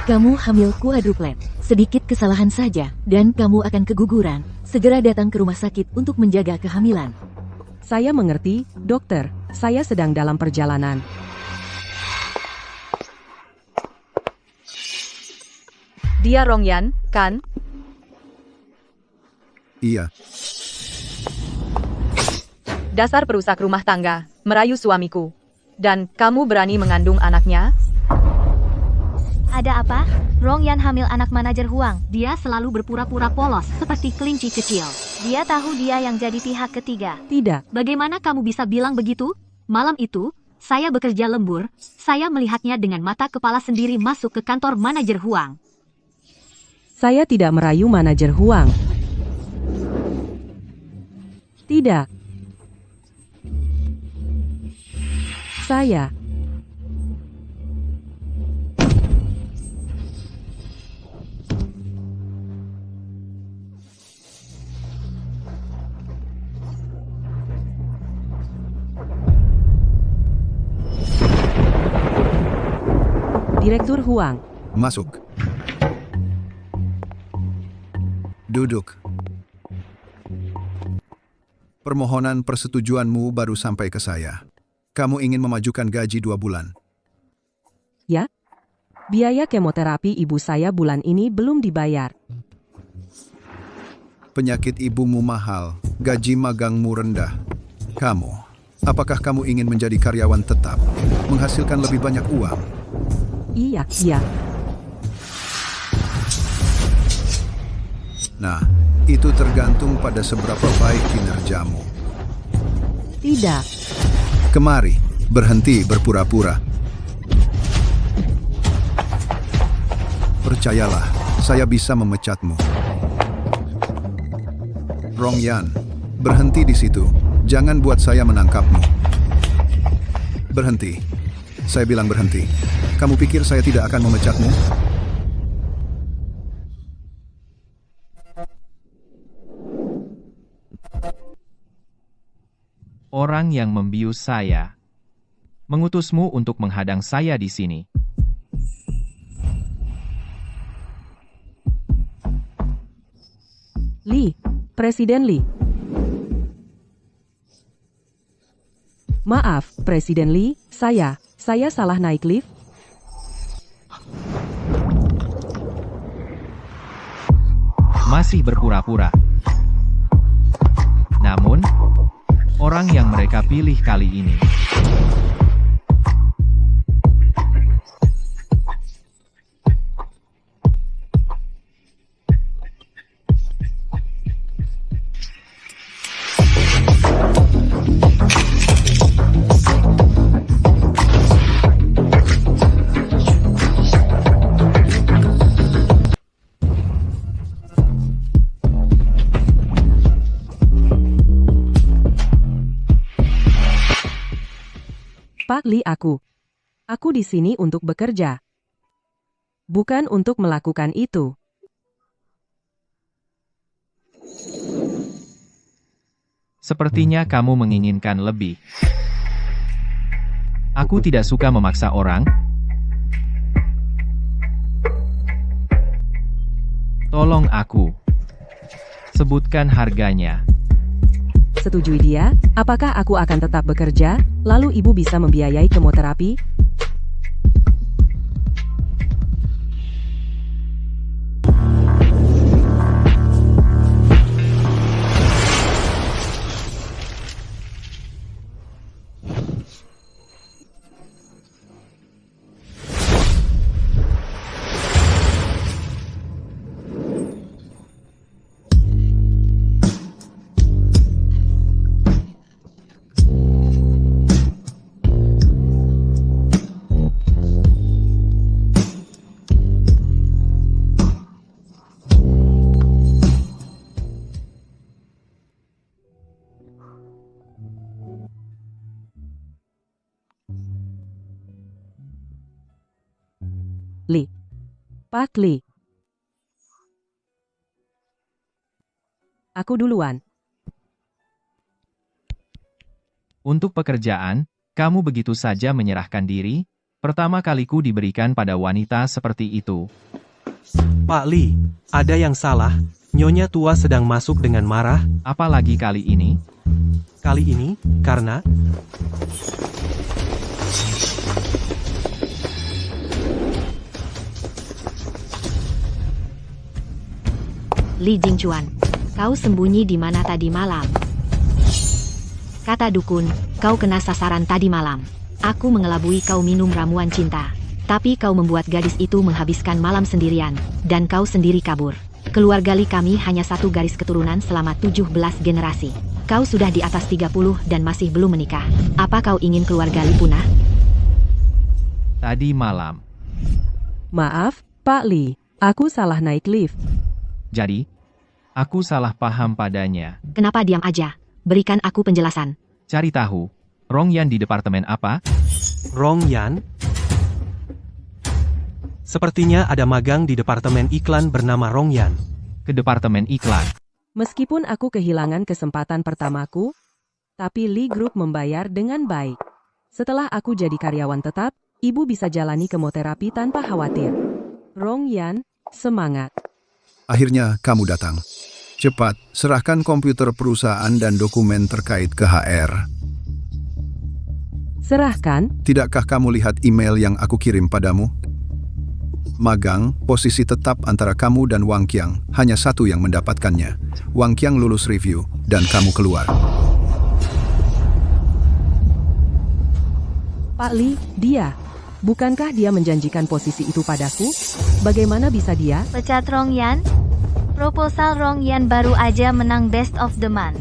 Kamu hamil kuadruplet. Sedikit kesalahan saja, dan kamu akan keguguran. Segera datang ke rumah sakit untuk menjaga kehamilan. Saya mengerti, dokter. Saya sedang dalam perjalanan. Dia Rongyan, kan? Iya, Dasar perusak rumah tangga, merayu suamiku. Dan kamu berani mengandung anaknya? Ada apa? Rongyan hamil anak manajer Huang. Dia selalu berpura-pura polos, seperti kelinci kecil. Dia tahu dia yang jadi pihak ketiga. Tidak. Bagaimana kamu bisa bilang begitu? Malam itu, saya bekerja lembur. Saya melihatnya dengan mata kepala sendiri masuk ke kantor manajer Huang. Saya tidak merayu manajer Huang. Tidak. Saya. Direktur Huang. masuk. Duduk. Permohonan persetujuanmu baru sampai ke saya. Kamu ingin memajukan gaji 2 bulan. Ya? Biaya kemoterapi ibu saya bulan ini belum dibayar. Penyakit ibumu mahal, gaji magangmu rendah. Apakah kamu ingin menjadi karyawan tetap, menghasilkan lebih banyak uang? Iya. Nah, itu tergantung pada seberapa baik kinerjamu. Tidak. Kemari, berhenti berpura-pura. Percayalah, saya bisa memecatmu. Rongyan, berhenti di situ. Jangan buat saya menangkapmu. Berhenti. Saya bilang berhenti. Kamu pikir saya tidak akan memecatmu? Orang yang membius saya mengutusmu untuk menghadang saya di sini. Li, Presiden Li. Maaf, Presiden Li, saya salah naik lift. Masih berpura-pura. Namun, orang yang mereka pilih kali ini Pak Li, aku di sini untuk bekerja. Bukan untuk melakukan itu. sepertinya kamu menginginkan lebih. Aku tidak suka memaksa orang. Tolong aku. Sebutkan harganya. Setujui dia, apakah aku akan tetap bekerja, lalu ibu bisa membiayai kemoterapi? Li. Pak Li. Aku duluan. Untuk pekerjaan, kamu begitu saja menyerahkan diri? Pertama kaliku diberikan pada wanita seperti itu. Pak Li, ada yang salah. Nyonya tua sedang masuk dengan marah. Apalagi kali ini, Kali ini, karena Li Jingchuan, kau sembunyi di mana tadi malam? Kata dukun, kau kena sasaran tadi malam. Aku mengelabui kau minum ramuan cinta. Tapi kau membuat gadis itu menghabiskan malam sendirian, dan kau sendiri kabur. Keluarga Li kami hanya satu garis keturunan selama 17 generasi. Kau sudah di atas 30 dan masih belum menikah. Apa kau ingin keluarga Li punah? tadi malam. Maaf, Pak Li, aku salah naik lift. Jadi, aku salah paham padanya. Kenapa diam aja? Berikan aku penjelasan. Cari tahu, Rongyan di departemen apa? Rongyan? Sepertinya ada magang di departemen iklan bernama Rongyan. Ke departemen iklan. Meskipun aku kehilangan kesempatan pertamaku, tapi Li Group membayar dengan baik. Setelah aku jadi karyawan tetap, ibu bisa jalani kemoterapi tanpa khawatir. Rongyan, semangat. Akhirnya kamu datang. Cepat, serahkan komputer perusahaan dan dokumen terkait ke HR. Serahkan, Tidakkah kamu lihat email yang aku kirim padamu? Magang, posisi tetap antara kamu dan Wang Qiang, hanya satu yang mendapatkannya. Wang Qiang lulus review, dan kamu keluar. Pak Li, dia. Bukankah dia menjanjikan posisi itu padaku? Bagaimana bisa dia? Pecat Rongyan? Proposal Rongyan baru aja menang Best of the Month.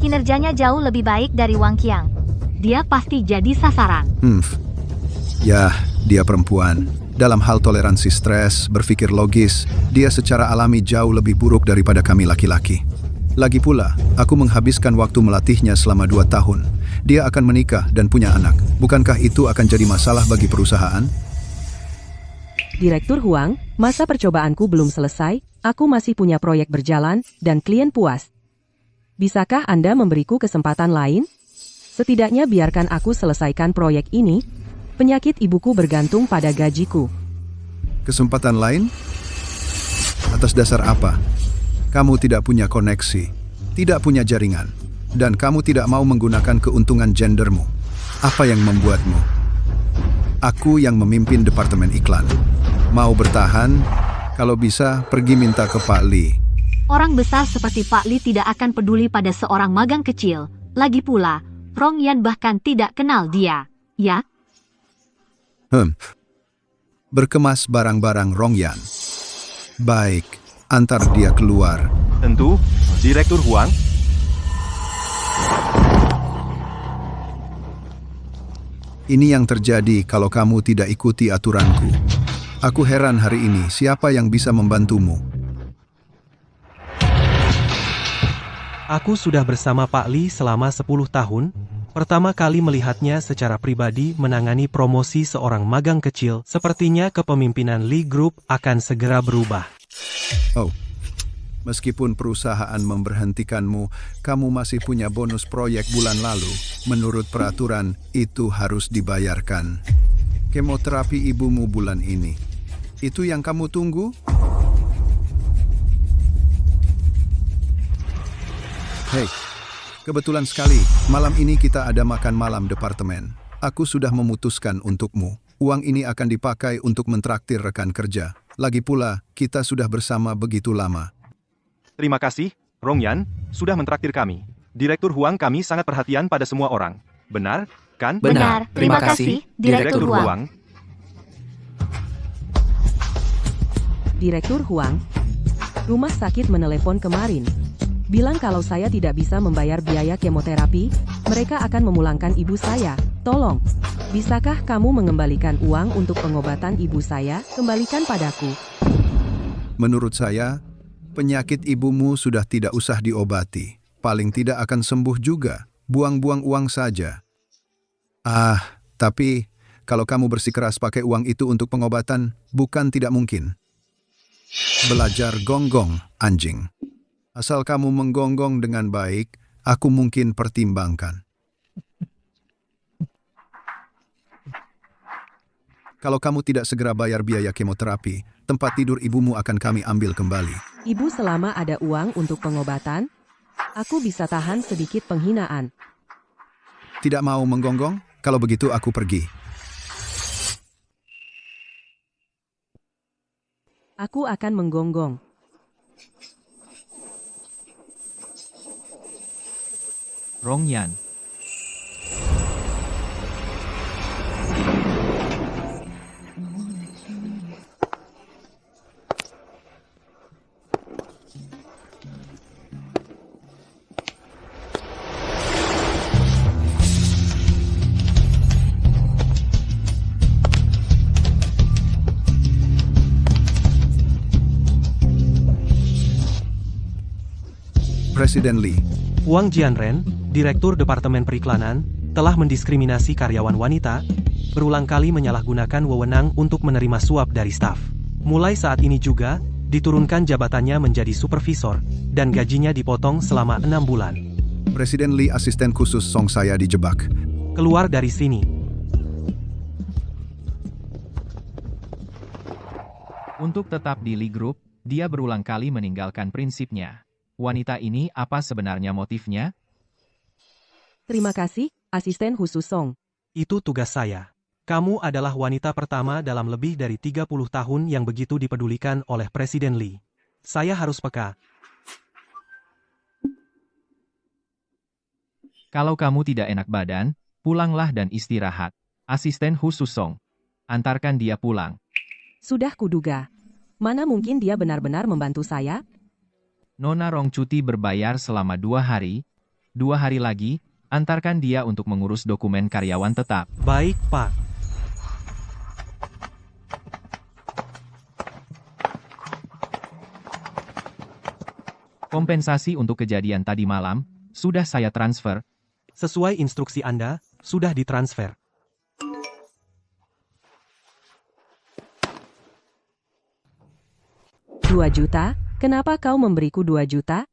Kinerjanya jauh lebih baik dari Wang Qiang. Dia pasti jadi sasaran. Ya, dia perempuan. Dalam hal toleransi stres, berpikir logis, dia secara alami jauh lebih buruk daripada kami laki-laki. Lagi pula, aku menghabiskan waktu melatihnya selama 2 tahun. Dia akan menikah dan punya anak. Bukankah itu akan jadi masalah bagi perusahaan? Direktur Huang, masa percobaanku belum selesai, aku masih punya proyek berjalan, dan klien puas. Bisakah Anda memberiku kesempatan lain? Setidaknya biarkan aku selesaikan proyek ini. Penyakit ibuku bergantung pada gajiku. Kesempatan lain? Atas dasar apa? Kamu tidak punya koneksi, tidak punya jaringan, dan kamu tidak mau menggunakan keuntungan gendermu. Apa yang membuatmu? Aku yang memimpin departemen iklan. Mau bertahan? Kalau bisa, pergi minta ke Pak Li. Orang besar seperti Pak Li tidak akan peduli pada seorang magang kecil. Lagi pula, Rongyan bahkan tidak kenal dia. Ya? Berkemas barang-barang Rongyan. Baik, antar dia keluar. Tentu, Direktur Huang. Ini yang terjadi kalau kamu tidak ikuti aturanku. Aku heran hari ini siapa yang bisa membantumu. Aku sudah bersama Pak Li selama 10 tahun. Pertama kali melihatnya secara pribadi menangani promosi seorang magang kecil. Sepertinya kepemimpinan Li Group akan segera berubah. Oh, meskipun perusahaan memberhentikanmu, kamu masih punya bonus proyek bulan lalu. Menurut peraturan, itu harus dibayarkan. Kemoterapi ibumu bulan ini. Itu yang kamu tunggu? Hei, kebetulan sekali, malam ini kita ada makan malam departemen. Aku sudah memutuskan untukmu. Uang ini akan dipakai untuk mentraktir rekan kerja. Lagi pula, kita sudah bersama begitu lama. Terima kasih, Rongyan, sudah mentraktir kami. Direktur Huang kami sangat perhatian pada semua orang. Benar, kan? Benar. Terima kasih, Direktur Huang. Direktur Huang, rumah sakit menelepon kemarin. Bilang kalau saya tidak bisa membayar biaya kemoterapi, mereka akan memulangkan ibu saya. Tolong, bisakah kamu mengembalikan uang untuk pengobatan ibu saya? Kembalikan padaku. Menurut saya, penyakit ibumu sudah tidak usah diobati. Paling tidak akan sembuh juga. Buang-buang uang saja. Tapi kalau kamu bersikeras pakai uang itu untuk pengobatan, bukan tidak mungkin. Belajar gonggong, anjing. Asal kamu menggonggong dengan baik, aku mungkin pertimbangkan. Kalau kamu tidak segera bayar biaya kemoterapi, tempat tidur ibumu akan kami ambil kembali. Ibu selama ada uang untuk pengobatan, aku bisa tahan sedikit penghinaan. Tidak mau menggonggong? Kalau begitu aku pergi. Aku akan menggonggong. Rongyan. Presiden Lee, Wang Jianren, Direktur Departemen Periklanan, telah mendiskriminasi karyawan wanita, berulang kali menyalahgunakan wewenang untuk menerima suap dari staf. Mulai saat ini juga, diturunkan jabatannya menjadi supervisor, dan gajinya dipotong selama 6 bulan. Presiden Lee asisten khusus Song saya dijebak. Keluar dari sini. Untuk tetap di Lee Group, dia berulang kali meninggalkan prinsipnya. Wanita ini apa sebenarnya motifnya? Terima kasih, asisten khusus Song. Itu tugas saya. Kamu adalah wanita pertama dalam lebih dari 30 tahun yang begitu dipedulikan oleh Presiden Lee. Saya harus peka. Kalau kamu tidak enak badan, pulanglah dan istirahat. Asisten khusus Song. Antarkan dia pulang. Sudah kuduga. Mana mungkin dia benar-benar membantu saya? Nona Rong cuti berbayar selama 2 hari. 2 hari lagi, antarkan dia untuk mengurus dokumen karyawan tetap. Baik, Pak. Kompensasi untuk kejadian tadi malam, sudah saya transfer. Sesuai instruksi Anda, sudah ditransfer. $2 juta? Kenapa kau memberiku 2 juta?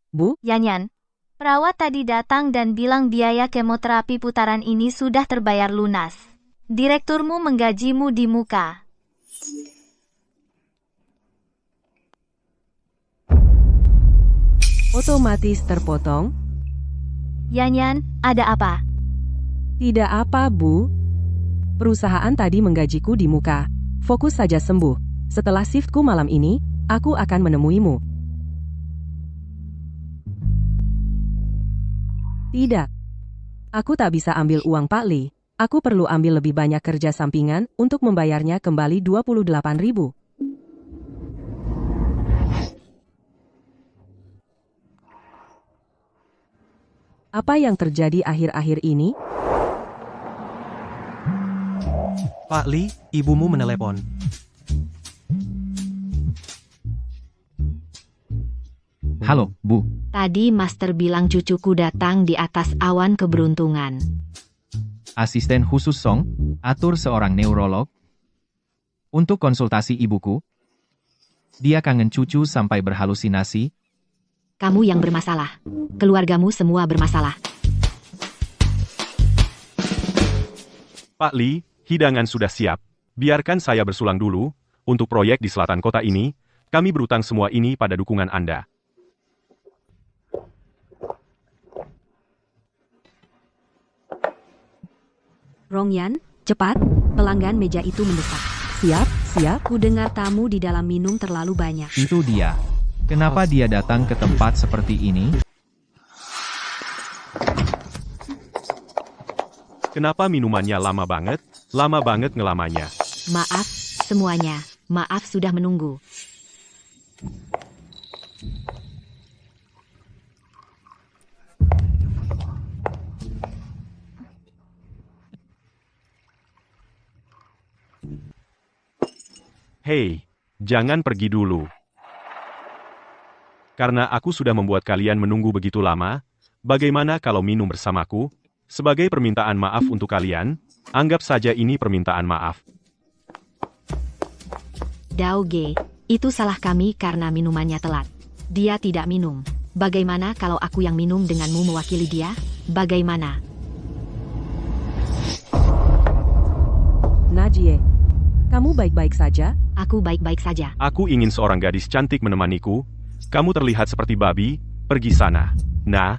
Bu, Yanyan, perawat tadi datang dan bilang biaya kemoterapi putaran ini sudah terbayar lunas. Direkturmu menggajimu di muka. otomatis terpotong? Yanyan, ada apa? Tidak apa, Bu. Perusahaan tadi menggajiku di muka. Fokus saja sembuh. Setelah shiftku malam ini, aku akan menemuimu. Tidak. Aku tak bisa ambil uang Pak Lee. Aku perlu ambil lebih banyak kerja sampingan untuk membayarnya kembali 28.000. Apa yang terjadi akhir-akhir ini? Pak Lee, ibumu menelepon. Halo, Bu. Tadi Master bilang cucuku datang di atas awan keberuntungan. Asisten khusus Song, atur seorang neurolog. Untuk konsultasi ibuku. Dia kangen cucu sampai berhalusinasi. Kamu yang bermasalah. Keluargamu semua bermasalah. Pak Lee, hidangan sudah siap. Biarkan saya bersulang dulu. Untuk proyek di selatan kota ini, kami berutang semua ini pada dukungan Anda. Rongyan, cepat. Pelanggan meja itu mendesak. Siap, siap. Ku dengar tamu di dalam minum terlalu banyak. Itu dia. Kenapa dia datang ke tempat seperti ini? Kenapa minumannya lama banget? Lama banget ngelamanya. Maaf, semuanya. Maaf sudah menunggu. Hei, jangan pergi dulu. Karena aku sudah membuat kalian menunggu begitu lama, bagaimana kalau minum bersamaku? Sebagai permintaan maaf untuk kalian, anggap saja ini permintaan maaf. Dauge, itu salah kami karena minumannya telat. Dia tidak minum. Bagaimana kalau aku yang minum denganmu mewakili dia? Bagaimana? Kamu baik-baik saja? Aku baik-baik saja. Aku ingin seorang gadis cantik menemaniku. Kamu terlihat seperti babi. Pergi sana. Nah.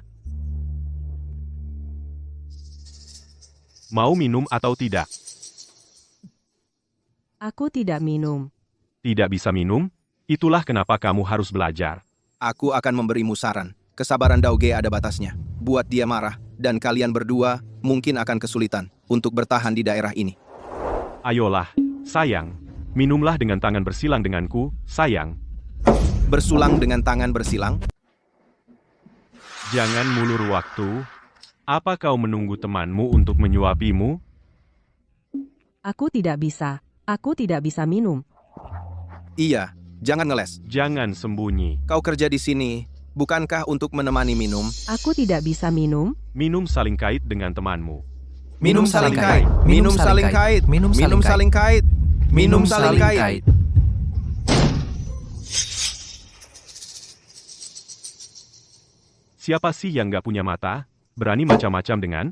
Mau minum atau tidak? Aku tidak minum. Tidak bisa minum? Itulah kenapa kamu harus belajar. Aku akan memberimu saran. Kesabaran Dauge ada batasnya. Buat dia marah, dan kalian berdua mungkin akan kesulitan untuk bertahan di daerah ini. Ayolah, sayang. Minumlah dengan tangan bersilang denganku, sayang. Bersulang dengan tangan bersilang? Jangan mulur waktu. Apa kau menunggu temanmu untuk menyuapimu? Aku tidak bisa. Aku tidak bisa minum. Iya, jangan ngeles. Jangan sembunyi. Kau kerja di sini, bukankah untuk menemani minum? Aku tidak bisa minum. Minum saling kait dengan temanmu. Minum saling kait. Minum saling kait. Minum saling kait. Minum saling kait. Siapa sih yang gak punya mata? Berani macam-macam dengan?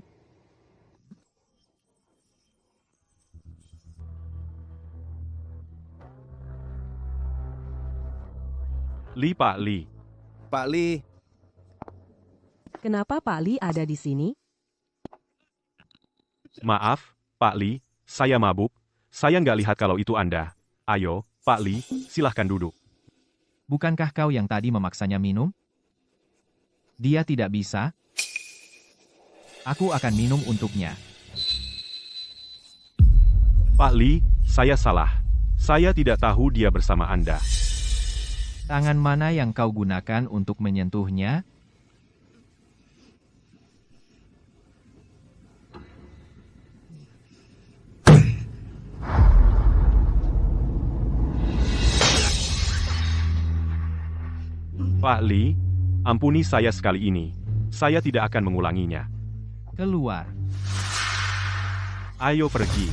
Pak Li. Pak Li, Kenapa Pak Li ada di sini? Maaf, Pak Li, saya mabuk. Saya nggak lihat kalau itu Anda. Ayo, Pak Li, silahkan duduk. Bukankah kau yang tadi memaksanya minum? Dia tidak bisa. Aku akan minum untuknya. Pak Li, saya salah. Saya tidak tahu dia bersama Anda. Tangan mana yang kau gunakan untuk menyentuhnya? Pak Li, ampuni saya sekali ini. Saya tidak akan mengulanginya. Keluar. Ayo pergi.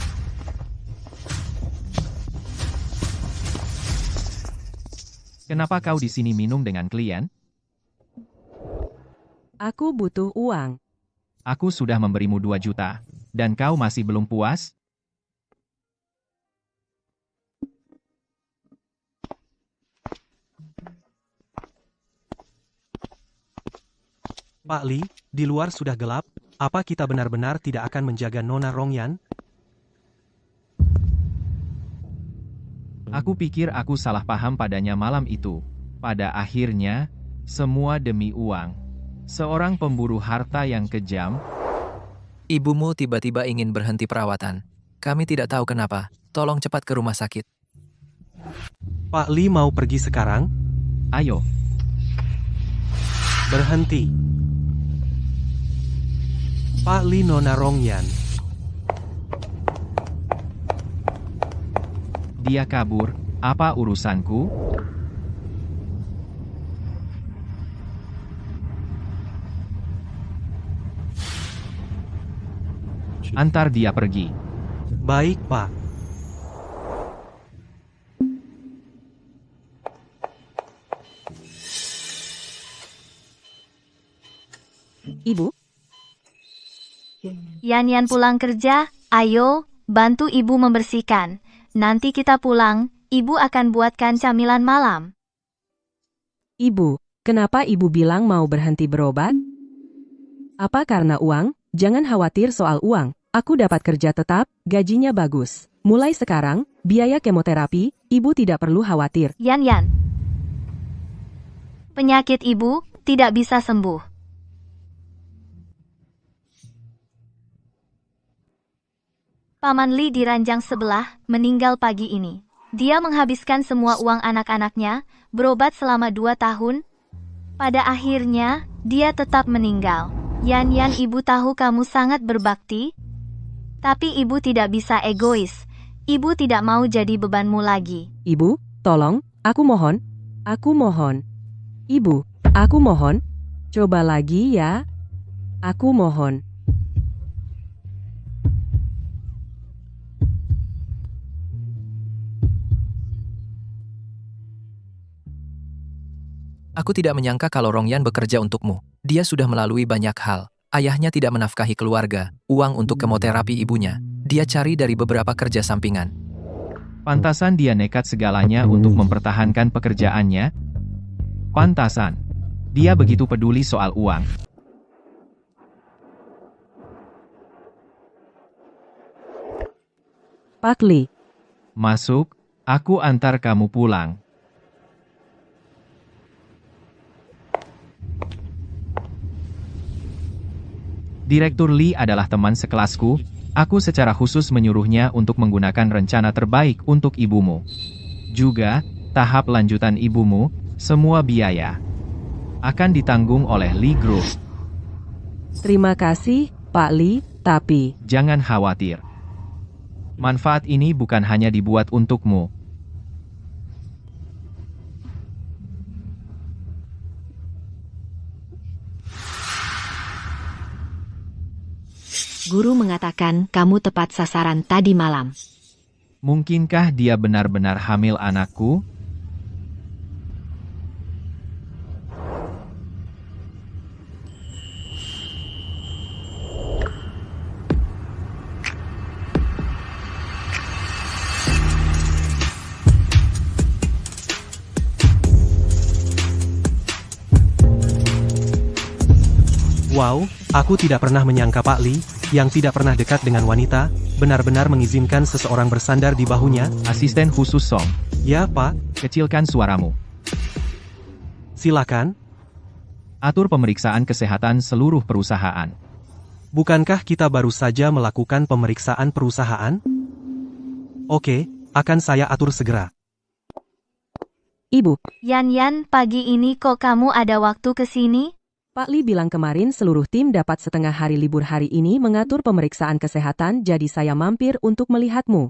Kenapa kau di sini minum dengan klien? Aku butuh uang. Aku sudah memberimu 2 juta. Dan kau masih belum puas? Pak Li, di luar sudah gelap. Apa kita benar-benar tidak akan menjaga Nona Rongyan? Aku pikir aku salah paham padanya malam itu. Pada akhirnya, semua demi uang. Seorang pemburu harta yang kejam. Ibumu tiba-tiba ingin berhenti perawatan. Kami tidak tahu kenapa. Tolong cepat ke rumah sakit. Pak Li mau pergi sekarang? Ayo. Berhenti. Pak Li, Nona Rongyan. Dia kabur. Apa urusanku? Antar dia pergi. Baik, Pak. Ibu, Yan pulang kerja, ayo, bantu ibu membersihkan. Nanti kita pulang, ibu akan buatkan camilan malam. Ibu, kenapa ibu bilang mau berhenti berobat? Apa karena uang? Jangan khawatir soal uang. Aku dapat kerja tetap, gajinya bagus. Mulai sekarang, biaya kemoterapi, ibu tidak perlu khawatir. Yan. Penyakit ibu tidak bisa sembuh. Paman Li di ranjang sebelah, meninggal pagi ini. Dia menghabiskan semua uang anak-anaknya, berobat selama 2 tahun. Pada akhirnya, dia tetap meninggal. Yan, ibu tahu kamu sangat berbakti. Tapi ibu tidak bisa egois. Ibu tidak mau jadi bebanmu lagi. Ibu, tolong, aku mohon. Aku mohon. Ibu, aku mohon. Coba lagi ya. Aku mohon. Aku tidak menyangka kalau Rongyan bekerja untukmu. Dia sudah melalui banyak hal. Ayahnya tidak menafkahi keluarga, uang untuk kemoterapi ibunya. Dia cari dari beberapa kerja sampingan. Pantasan dia nekat segalanya untuk mempertahankan pekerjaannya. Pantasan. Dia begitu peduli soal uang. Pak Li, Masuk, aku antar kamu pulang. Direktur Lee adalah teman sekelasku. Aku secara khusus menyuruhnya untuk menggunakan rencana terbaik untuk ibumu. Juga, tahap lanjutan ibumu, semua biaya akan ditanggung oleh Lee Group. terima kasih, Pak Li, tapi Jangan khawatir. Manfaat ini bukan hanya dibuat untukmu. Guru mengatakan kamu tepat sasaran tadi malam. Mungkinkah dia benar-benar hamil anakku? Wow, aku tidak pernah menyangka Pak Li, yang tidak pernah dekat dengan wanita, benar-benar mengizinkan seseorang bersandar di bahunya. Asisten khusus Song, Ya, Pak, kecilkan suaramu. silakan. Atur pemeriksaan kesehatan seluruh perusahaan. Bukankah kita baru saja melakukan pemeriksaan perusahaan? Oke, akan saya atur segera. Ibu, Yan, pagi ini kok kamu ada waktu ke sini? Pak Li bilang kemarin seluruh tim dapat setengah hari libur hari ini mengatur pemeriksaan kesehatan, jadi saya mampir untuk melihatmu.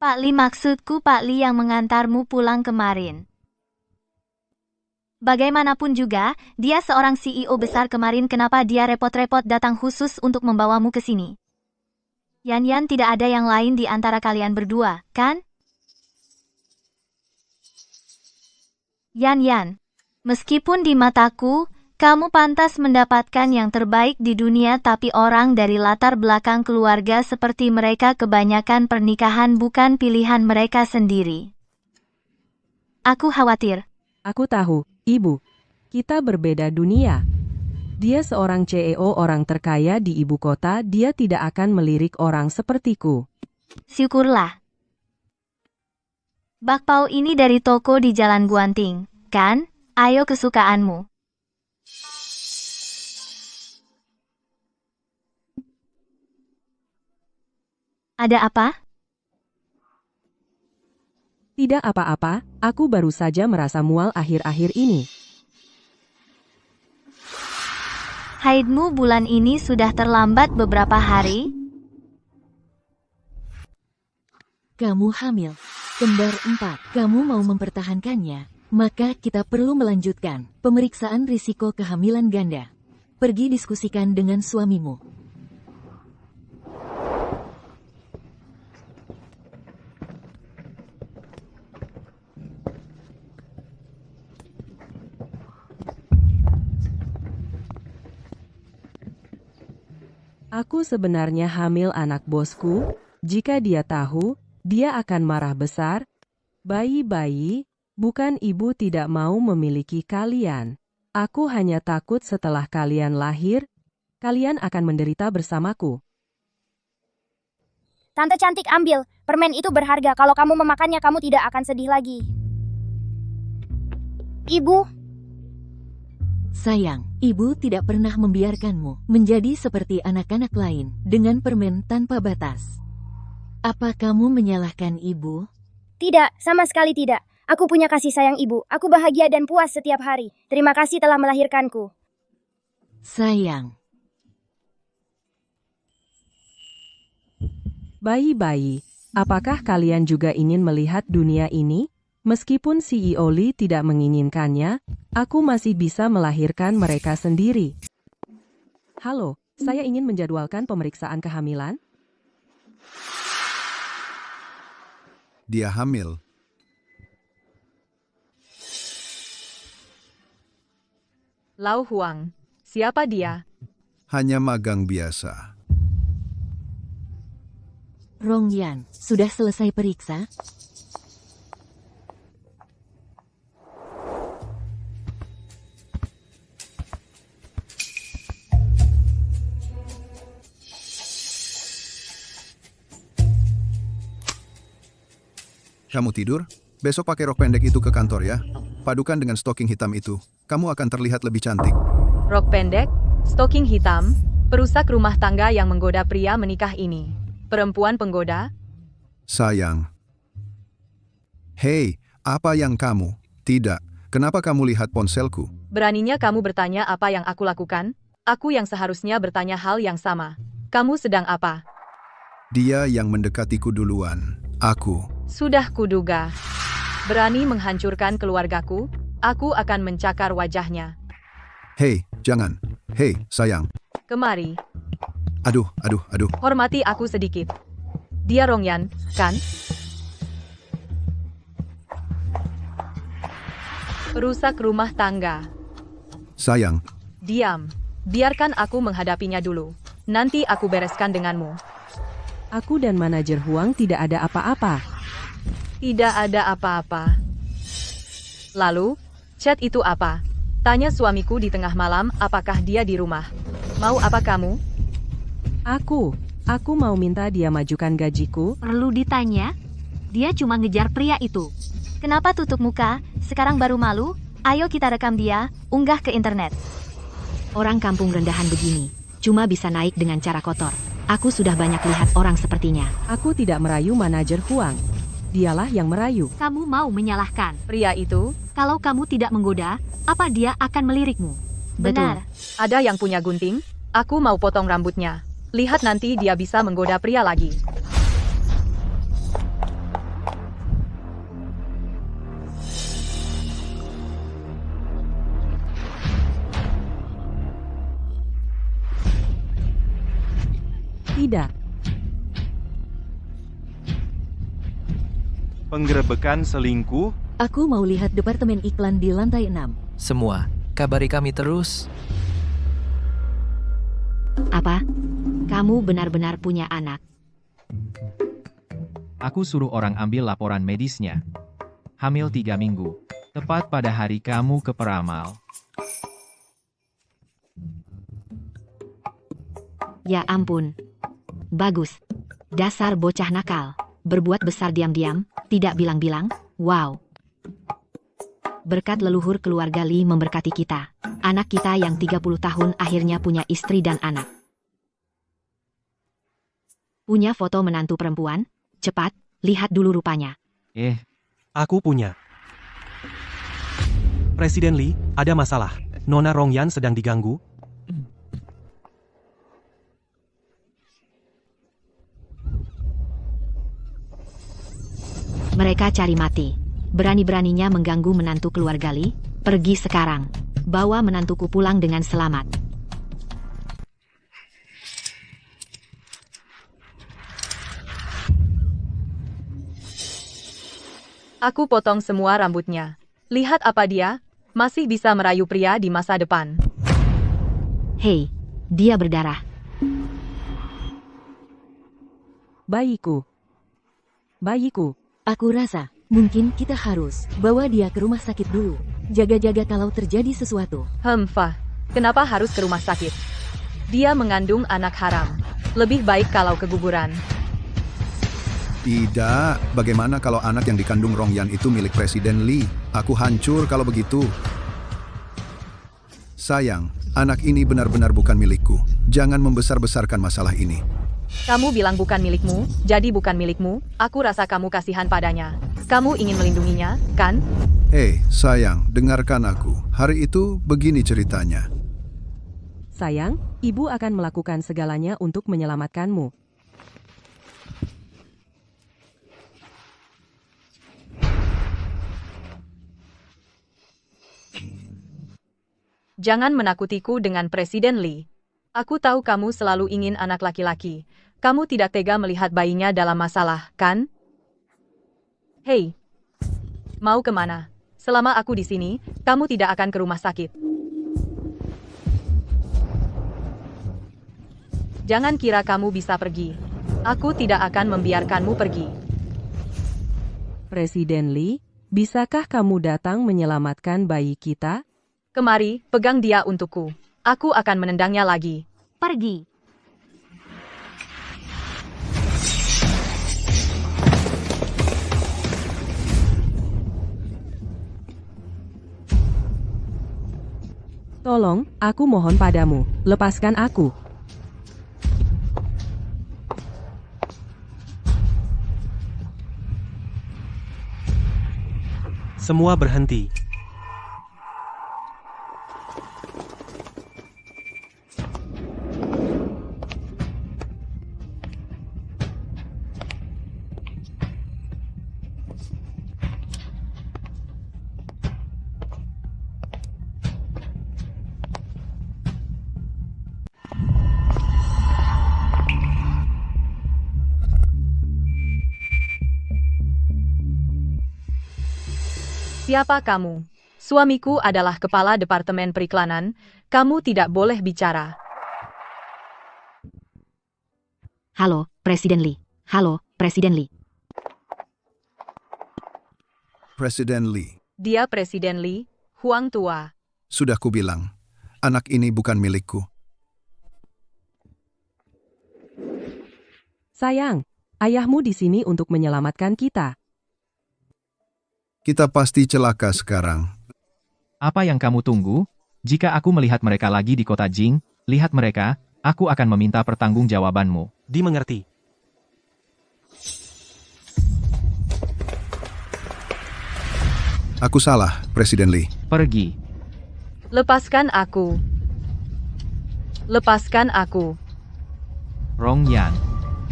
Pak Li, maksudku Pak Li yang mengantarmu pulang kemarin. Bagaimanapun juga, dia seorang CEO besar kemarin, kenapa dia repot-repot datang khusus untuk membawamu ke sini? Yan, tidak ada yang lain di antara kalian berdua, kan? Yan, meskipun di mataku, kamu pantas mendapatkan yang terbaik di dunia, tapi orang dari latar belakang keluarga seperti mereka kebanyakan pernikahan bukan pilihan mereka sendiri. Aku khawatir. Aku tahu, Ibu. Kita berbeda dunia. Dia seorang CEO orang terkaya di ibu kota, dia tidak akan melirik orang sepertiku. Syukurlah. Bakpao ini dari toko di Jalan Guanting, kan? Ayo kesukaanmu. Ada apa? Tidak apa-apa, aku baru saja merasa mual akhir-akhir ini. Haidmu bulan ini sudah terlambat beberapa hari? Kamu hamil. Kembar 4. Kamu mau mempertahankannya? Maka kita perlu melanjutkan pemeriksaan risiko kehamilan ganda. Pergi diskusikan dengan suamimu. Aku sebenarnya hamil anak bosku. Jika dia tahu, dia akan marah besar. Bayi-bayi, bukan ibu tidak mau memiliki kalian. Aku hanya takut setelah kalian lahir, kalian akan menderita bersamaku. Tante cantik, ambil. Permen itu berharga. Kalau kamu memakannya, kamu tidak akan sedih lagi. Ibu. Sayang, ibu tidak pernah membiarkanmu menjadi seperti anak-anak lain dengan permen tanpa batas. Apa kamu menyalahkan ibu? Tidak, sama sekali tidak. Aku punya kasih sayang ibu. Aku bahagia dan puas setiap hari. Terima kasih telah melahirkanku. Sayang. Bayi-bayi, apakah kalian juga ingin melihat dunia ini? Meskipun CEO Lee tidak menginginkannya, aku masih bisa melahirkan mereka sendiri. Halo, saya ingin menjadwalkan pemeriksaan kehamilan. Dia hamil. Lau Huang, siapa dia? Hanya magang biasa. Rongyan, sudah selesai periksa? Kamu tidur? Besok pakai rok pendek itu ke kantor ya. Padukan dengan stocking hitam itu. Kamu akan terlihat lebih cantik. Rok pendek, stocking hitam, perusak rumah tangga yang menggoda pria menikah ini. Perempuan penggoda? Sayang. Hei, apa yang kamu? Tidak. Kenapa kamu lihat ponselku? Beraninya kamu bertanya apa yang aku lakukan? Aku yang seharusnya bertanya hal yang sama. Kamu sedang apa? Dia yang mendekatiku duluan. Aku. Sudah kuduga. Berani menghancurkan keluargaku, aku akan mencakar wajahnya. Hei, jangan. Hei, sayang. Kemari. Aduh. Hormati aku sedikit. Dia Rongyan, kan? Perusak rumah tangga. Sayang. Diam. Biarkan aku menghadapinya dulu. Nanti aku bereskan denganmu. Aku dan manajer Huang tidak ada apa-apa. Tidak ada apa-apa. Lalu, chat itu apa? Tanya suamiku di tengah malam apakah dia di rumah. Mau apa kamu? Aku mau minta dia majukan gajiku. Perlu ditanya? Dia cuma ngejar pria itu. Kenapa tutup muka? Sekarang baru malu? Ayo kita rekam dia, unggah ke internet. Orang kampung rendahan begini, cuma bisa naik dengan cara kotor. Aku sudah banyak lihat orang sepertinya. Aku tidak merayu manajer Huang. Dialah yang merayu. Kamu mau menyalahkan Pria itu? kalau kamu tidak menggoda, apa dia akan melirikmu? Benar. Ada yang punya gunting? Aku mau potong rambutnya. Lihat nanti dia bisa menggoda pria lagi. Tidak. Penggerebekan selingkuh? Aku mau lihat departemen iklan di lantai 6. Semua, kabari kami terus. Apa? Kamu benar-benar punya anak? Aku suruh orang ambil laporan medisnya. Hamil 3 minggu. Tepat pada hari kamu ke peramal. Ya ampun. Bagus. Dasar bocah nakal. Berbuat besar diam-diam, tidak bilang-bilang. Wow. Berkat leluhur keluarga Lee memberkati kita. Anak kita yang 30 tahun akhirnya punya istri dan anak. Punya foto menantu perempuan? Cepat, lihat dulu rupanya. Aku punya. Presiden Lee, ada masalah. Nona Rongyan sedang diganggu. Mereka cari mati. Berani-beraninya mengganggu menantu keluarga Lee. Pergi sekarang. Bawa menantuku pulang dengan selamat. Aku potong semua rambutnya. Lihat apa dia? Masih bisa merayu pria di masa depan. Hei, dia berdarah. Bayiku. Aku rasa, mungkin kita harus bawa dia ke rumah sakit dulu. Jaga-jaga kalau terjadi sesuatu. Fah. Kenapa harus ke rumah sakit? Dia mengandung anak haram. Lebih baik kalau keguguran. Tidak, bagaimana kalau anak yang dikandung Rongyan itu milik Presiden Lee? Aku hancur kalau begitu. Sayang, anak ini benar-benar bukan milikku. Jangan membesar-besarkan masalah ini. Kamu bilang bukan milikmu, jadi bukan milikmu. Aku rasa kamu kasihan padanya. Kamu ingin melindunginya, kan? Hei, sayang, dengarkan aku. Hari itu begini ceritanya. Sayang, ibu akan melakukan segalanya untuk menyelamatkanmu. Jangan menakutiku dengan Presiden Lee. Aku tahu kamu selalu ingin anak laki-laki. Kamu tidak tega melihat bayinya dalam masalah, kan? Hei, mau kemana? Selama aku di sini, kamu tidak akan ke rumah sakit. Jangan kira kamu bisa pergi. Aku tidak akan membiarkanmu pergi. Presiden Lee, bisakah kamu datang menyelamatkan bayi kita? Kemari, pegang dia untukku. Aku akan menendangnya lagi. Pergi. Tolong, aku mohon padamu, lepaskan aku. Semua berhenti. Siapa kamu? Suamiku adalah kepala Departemen Periklanan. Kamu tidak boleh bicara. Halo, Presiden Lee. Halo, Presiden Lee. Presiden Lee, Dia Presiden Lee, Huang Tua. sudah kubilang, anak ini bukan milikku. Sayang, ayahmu di sini untuk menyelamatkan kita. Kita pasti celaka sekarang. Apa yang kamu tunggu? Jika aku melihat mereka lagi di kota Jing, lihat mereka, aku akan meminta pertanggungjawabanmu. Dimengerti. Aku salah, Presiden Lee. Pergi. Lepaskan aku. Lepaskan aku. Rong Yan.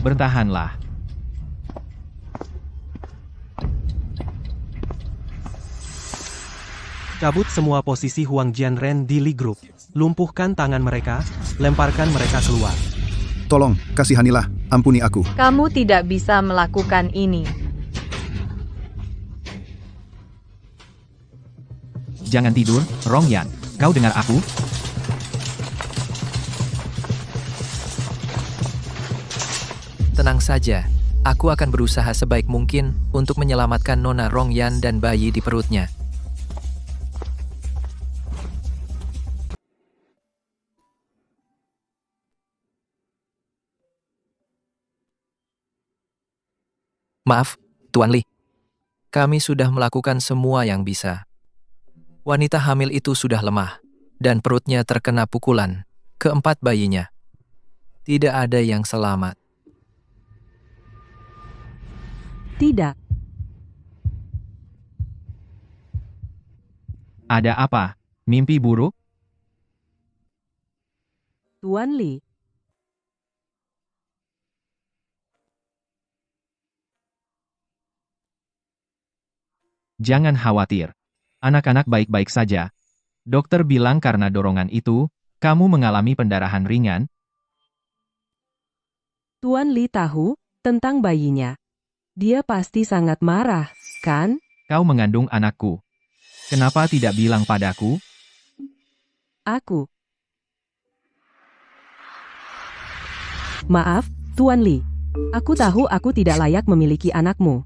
Bertahanlah. Cabut semua posisi Huang Jianren di Lee Group. Lumpuhkan tangan mereka, lemparkan mereka keluar. Tolong, kasihanilah, ampuni aku. Kamu tidak bisa melakukan ini. Jangan tidur, Rong Yan. Kau dengar aku? Tenang saja, aku akan berusaha sebaik mungkin untuk menyelamatkan Nona Rong Yan dan bayi di perutnya. Maaf, Tuan Lee. Kami sudah melakukan semua yang bisa. Wanita hamil itu sudah lemah, dan perutnya terkena pukulan. Keempat bayinya. Tidak ada yang selamat. Tidak. Ada apa? Mimpi buruk? Tuan Lee. Jangan khawatir. Anak-anak baik-baik saja. Dokter bilang karena dorongan itu, kamu mengalami pendarahan ringan. Tuan Lee tahu tentang bayinya. Dia pasti sangat marah, kan? Kau mengandung anakku. Kenapa tidak bilang padaku? Aku. Maaf, Tuan Lee. Aku tahu aku tidak layak memiliki anakmu.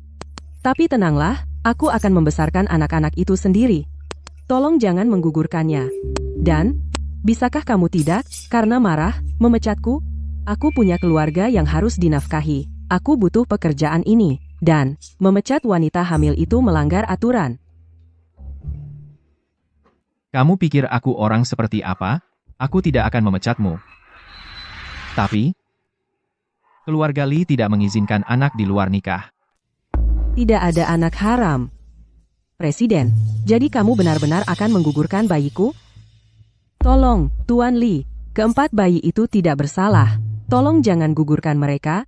Tapi tenanglah, aku akan membesarkan anak-anak itu sendiri. Tolong jangan menggugurkannya. Dan, bisakah kamu tidak, karena marah, memecatku? Aku punya keluarga yang harus dinafkahi. Aku butuh pekerjaan ini. Dan, memecat wanita hamil itu melanggar aturan. Kamu pikir aku orang seperti apa? Aku tidak akan memecatmu. Tapi, keluarga Lee tidak mengizinkan anak di luar nikah. Tidak ada anak haram. Presiden, jadi kamu benar-benar akan menggugurkan bayiku? Tolong, Tuan Lee, keempat bayi itu tidak bersalah. Tolong jangan gugurkan mereka.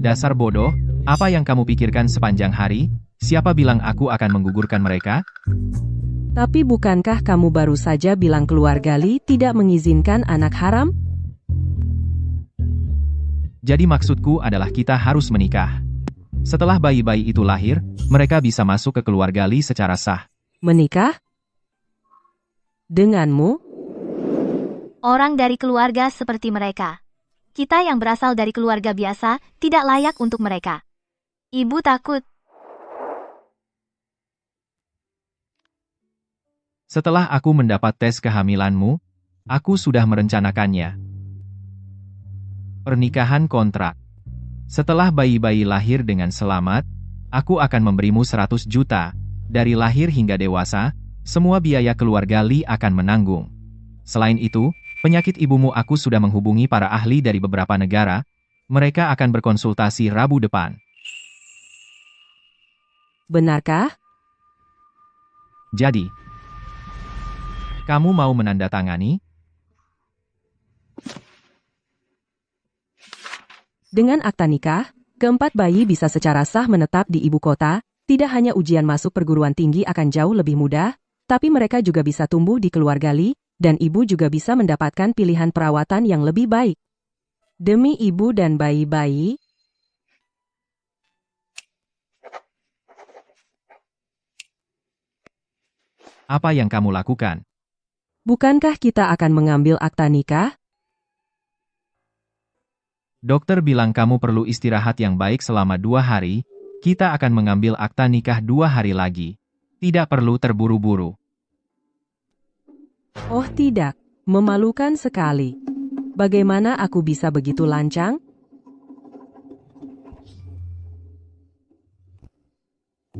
Dasar bodoh, apa yang kamu pikirkan sepanjang hari? Siapa bilang aku akan menggugurkan mereka? Tapi bukankah kamu baru saja bilang keluarga Lee tidak mengizinkan anak haram? Jadi maksudku adalah kita harus menikah. Setelah bayi-bayi itu lahir, mereka bisa masuk ke keluarga Lee secara sah. Menikah? Denganmu? Orang dari keluarga seperti mereka. Kita yang berasal dari keluarga biasa tidak layak untuk mereka. Ibu takut. Setelah aku mendapat tes kehamilanmu, aku sudah merencanakannya. Pernikahan kontrak. Setelah bayi-bayi lahir dengan selamat, aku akan memberimu 100 juta. Dari lahir hingga dewasa, semua biaya keluarga Lee akan menanggung. Selain itu, penyakit ibumu aku sudah menghubungi para ahli dari beberapa negara. Mereka akan berkonsultasi Rabu depan. Benarkah? Jadi, kamu mau menandatangani? Dengan akta nikah, keempat bayi bisa secara sah menetap di ibu kota. Tidak hanya ujian masuk perguruan tinggi akan jauh lebih mudah, tapi mereka juga bisa tumbuh di keluarga Lee, dan ibu juga bisa mendapatkan pilihan perawatan yang lebih baik. Demi ibu dan bayi-bayi, Apa yang kamu lakukan? bukankah kita akan mengambil akta nikah? Dokter bilang kamu perlu istirahat yang baik selama 2 hari. Kita akan mengambil akta nikah 2 hari lagi. Tidak perlu terburu-buru. Oh tidak, memalukan sekali. Bagaimana aku bisa begitu lancang?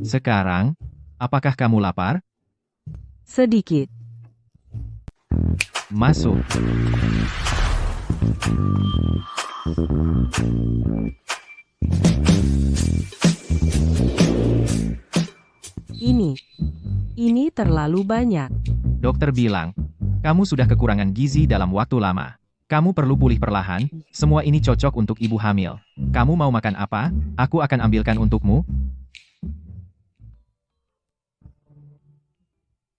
Sekarang, apakah kamu lapar? Sedikit. Masuk. Ini terlalu banyak. Dokter bilang, kamu sudah kekurangan gizi dalam waktu lama. Kamu perlu pulih perlahan, semua ini cocok untuk ibu hamil. Kamu mau makan apa? Aku akan ambilkan untukmu.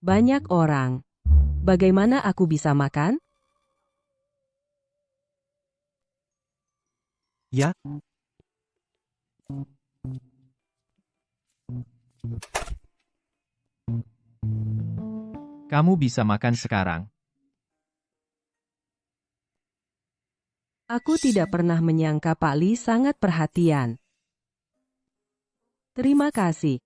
Banyak orang. Bagaimana aku bisa makan? Ya, Kamu bisa makan sekarang. Aku tidak pernah menyangka Pak Lee sangat perhatian. Terima kasih.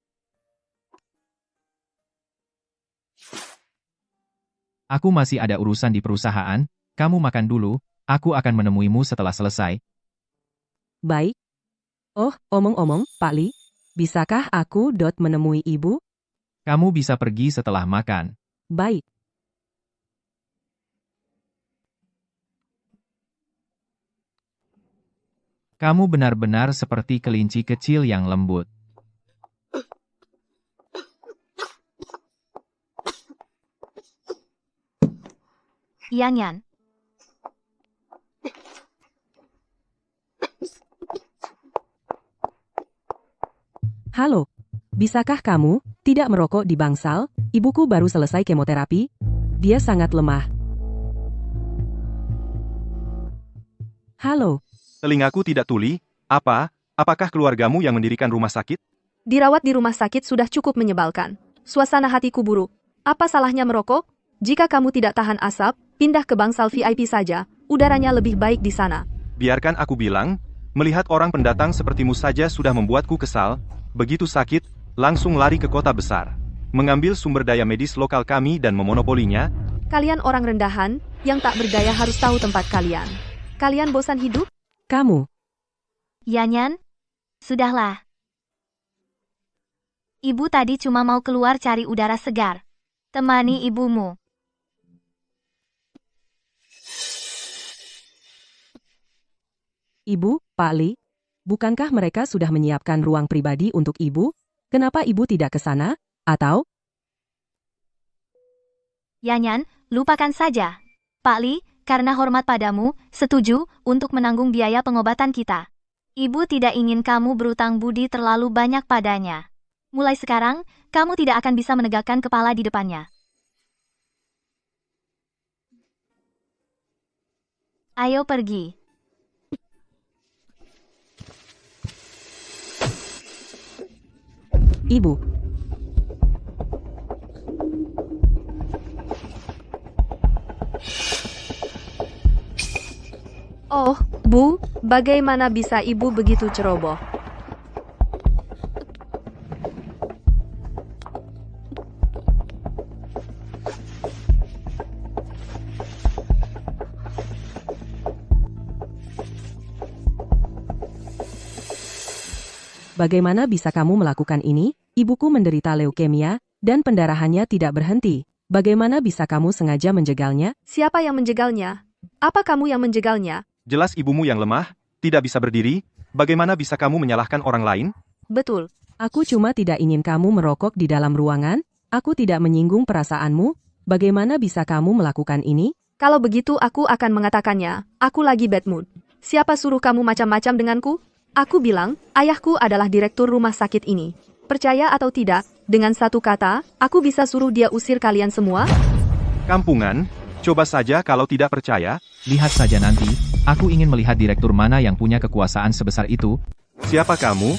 Aku masih ada urusan di perusahaan, kamu makan dulu, aku akan menemuimu setelah selesai. Baik. Oh, omong-omong, Pak Lee, bisakah aku menemui ibu? Kamu bisa pergi setelah makan. Baik. Kamu benar-benar seperti kelinci kecil yang lembut. Yanyan. Halo. Bisakah kamu tidak merokok di bangsal? Ibuku baru selesai kemoterapi. Dia sangat lemah. Halo. Telingaku tidak tuli. Apakah keluargamu yang mendirikan rumah sakit? Dirawat di rumah sakit sudah cukup menyebalkan. Suasana hatiku buruk. Apa salahnya merokok? Jika kamu tidak tahan asap, pindah ke bangsal VIP saja. Udaranya lebih baik di sana. Biarkan aku bilang, melihat orang pendatang sepertimu saja sudah membuatku kesal. Begitu sakit, langsung lari ke kota besar. Mengambil sumber daya medis lokal kami dan memonopolinya. Kalian orang rendahan, yang tak berdaya harus tahu tempat kalian. Kalian bosan hidup? Kamu. Yanyan, sudahlah. Ibu tadi cuma mau keluar cari udara segar. Temani ibumu. Ibu, Pak Lee, bukankah mereka sudah menyiapkan ruang pribadi untuk ibu? Kenapa ibu tidak ke sana? Atau? Yanyan, lupakan saja. Pak Lee, karena hormat padamu, setuju untuk menanggung biaya pengobatan kita. Ibu tidak ingin kamu berutang budi terlalu banyak padanya. Mulai sekarang, kamu tidak akan bisa menegakkan kepala di depannya. Ayo pergi. Ibu. Oh, Bu, Bagaimana bisa ibu begitu ceroboh? Bagaimana bisa kamu melakukan ini? Ibuku menderita leukemia, dan pendarahannya tidak berhenti. Bagaimana bisa kamu sengaja menjegalnya? Siapa yang menjegalnya? Apa kamu yang menjegalnya? Jelas ibumu yang lemah, tidak bisa berdiri, bagaimana bisa kamu menyalahkan orang lain? Betul. Aku cuma tidak ingin kamu merokok di dalam ruangan. Aku tidak menyinggung perasaanmu. Bagaimana bisa kamu melakukan ini? Kalau begitu aku akan mengatakannya. Aku lagi bad mood. Siapa suruh kamu macam-macam denganku? Aku bilang, ayahku adalah direktur rumah sakit ini. Percaya atau tidak, dengan satu kata, aku bisa suruh dia usir kalian semua? Kampungan, coba saja kalau tidak percaya. Lihat saja nanti, aku ingin melihat direktur mana yang punya kekuasaan sebesar itu. Siapa kamu?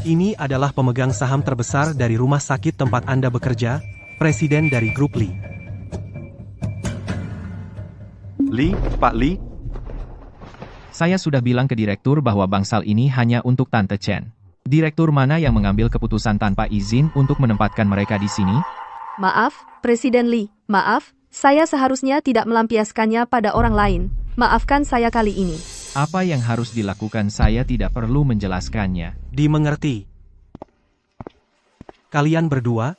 Ini adalah pemegang saham terbesar dari rumah sakit tempat Anda bekerja, presiden dari grup Lee. Lee, Pak Lee? Saya sudah bilang ke direktur bahwa bangsal ini hanya untuk Tante Chen. Direktur mana yang mengambil keputusan tanpa izin untuk menempatkan mereka di sini? Maaf, Presiden Lee. Maaf, saya seharusnya tidak melampiaskannya pada orang lain. Maafkan saya kali ini. Apa yang harus dilakukan saya tidak perlu menjelaskannya. Dimengerti. Kalian berdua,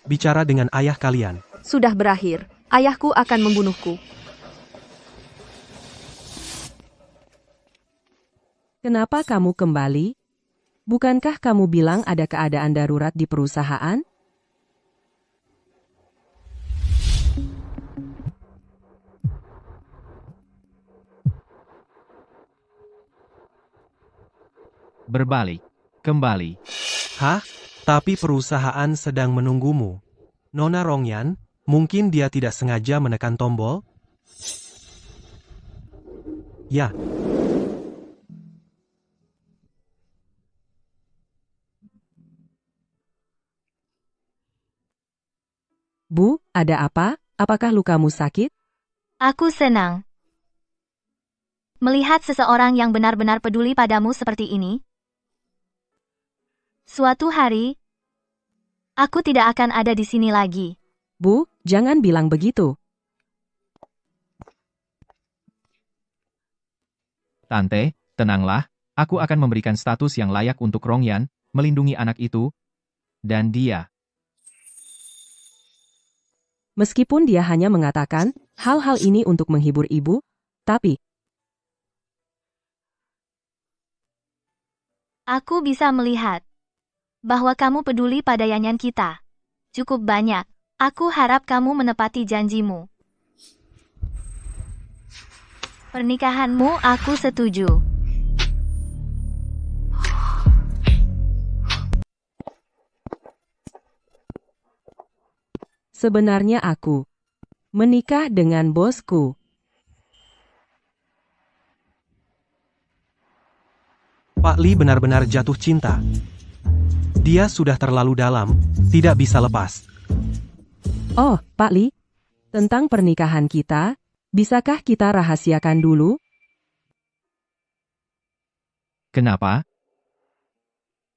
bicara dengan ayah kalian. Sudah berakhir. Ayahku akan membunuhku. Kenapa kamu kembali? Bukankah kamu bilang ada keadaan darurat di perusahaan? Berbalik. Kembali. Hah? Tapi perusahaan sedang menunggumu. Nona Rongyan, mungkin dia tidak sengaja menekan tombol? Ya. Bu, ada apa? Apakah lukamu sakit? Aku senang melihat seseorang yang benar-benar peduli padamu seperti ini. Suatu hari, aku tidak akan ada di sini lagi. Bu, jangan bilang begitu. Tante, tenanglah, aku akan memberikan status yang layak untuk Rongyan, melindungi anak itu, dan dia. Meskipun dia hanya mengatakan hal-hal ini untuk menghibur ibu, tapi aku bisa melihat bahwa kamu peduli pada Yanyan kita. Cukup banyak. Aku harap kamu menepati janjimu. Pernikahanmu aku setuju. sebenarnya aku menikah dengan bosku. Pak Lee benar-benar jatuh cinta. Dia sudah terlalu dalam, tidak bisa lepas. Oh, Pak Lee, tentang pernikahan kita, bisakah kita rahasiakan dulu? Kenapa?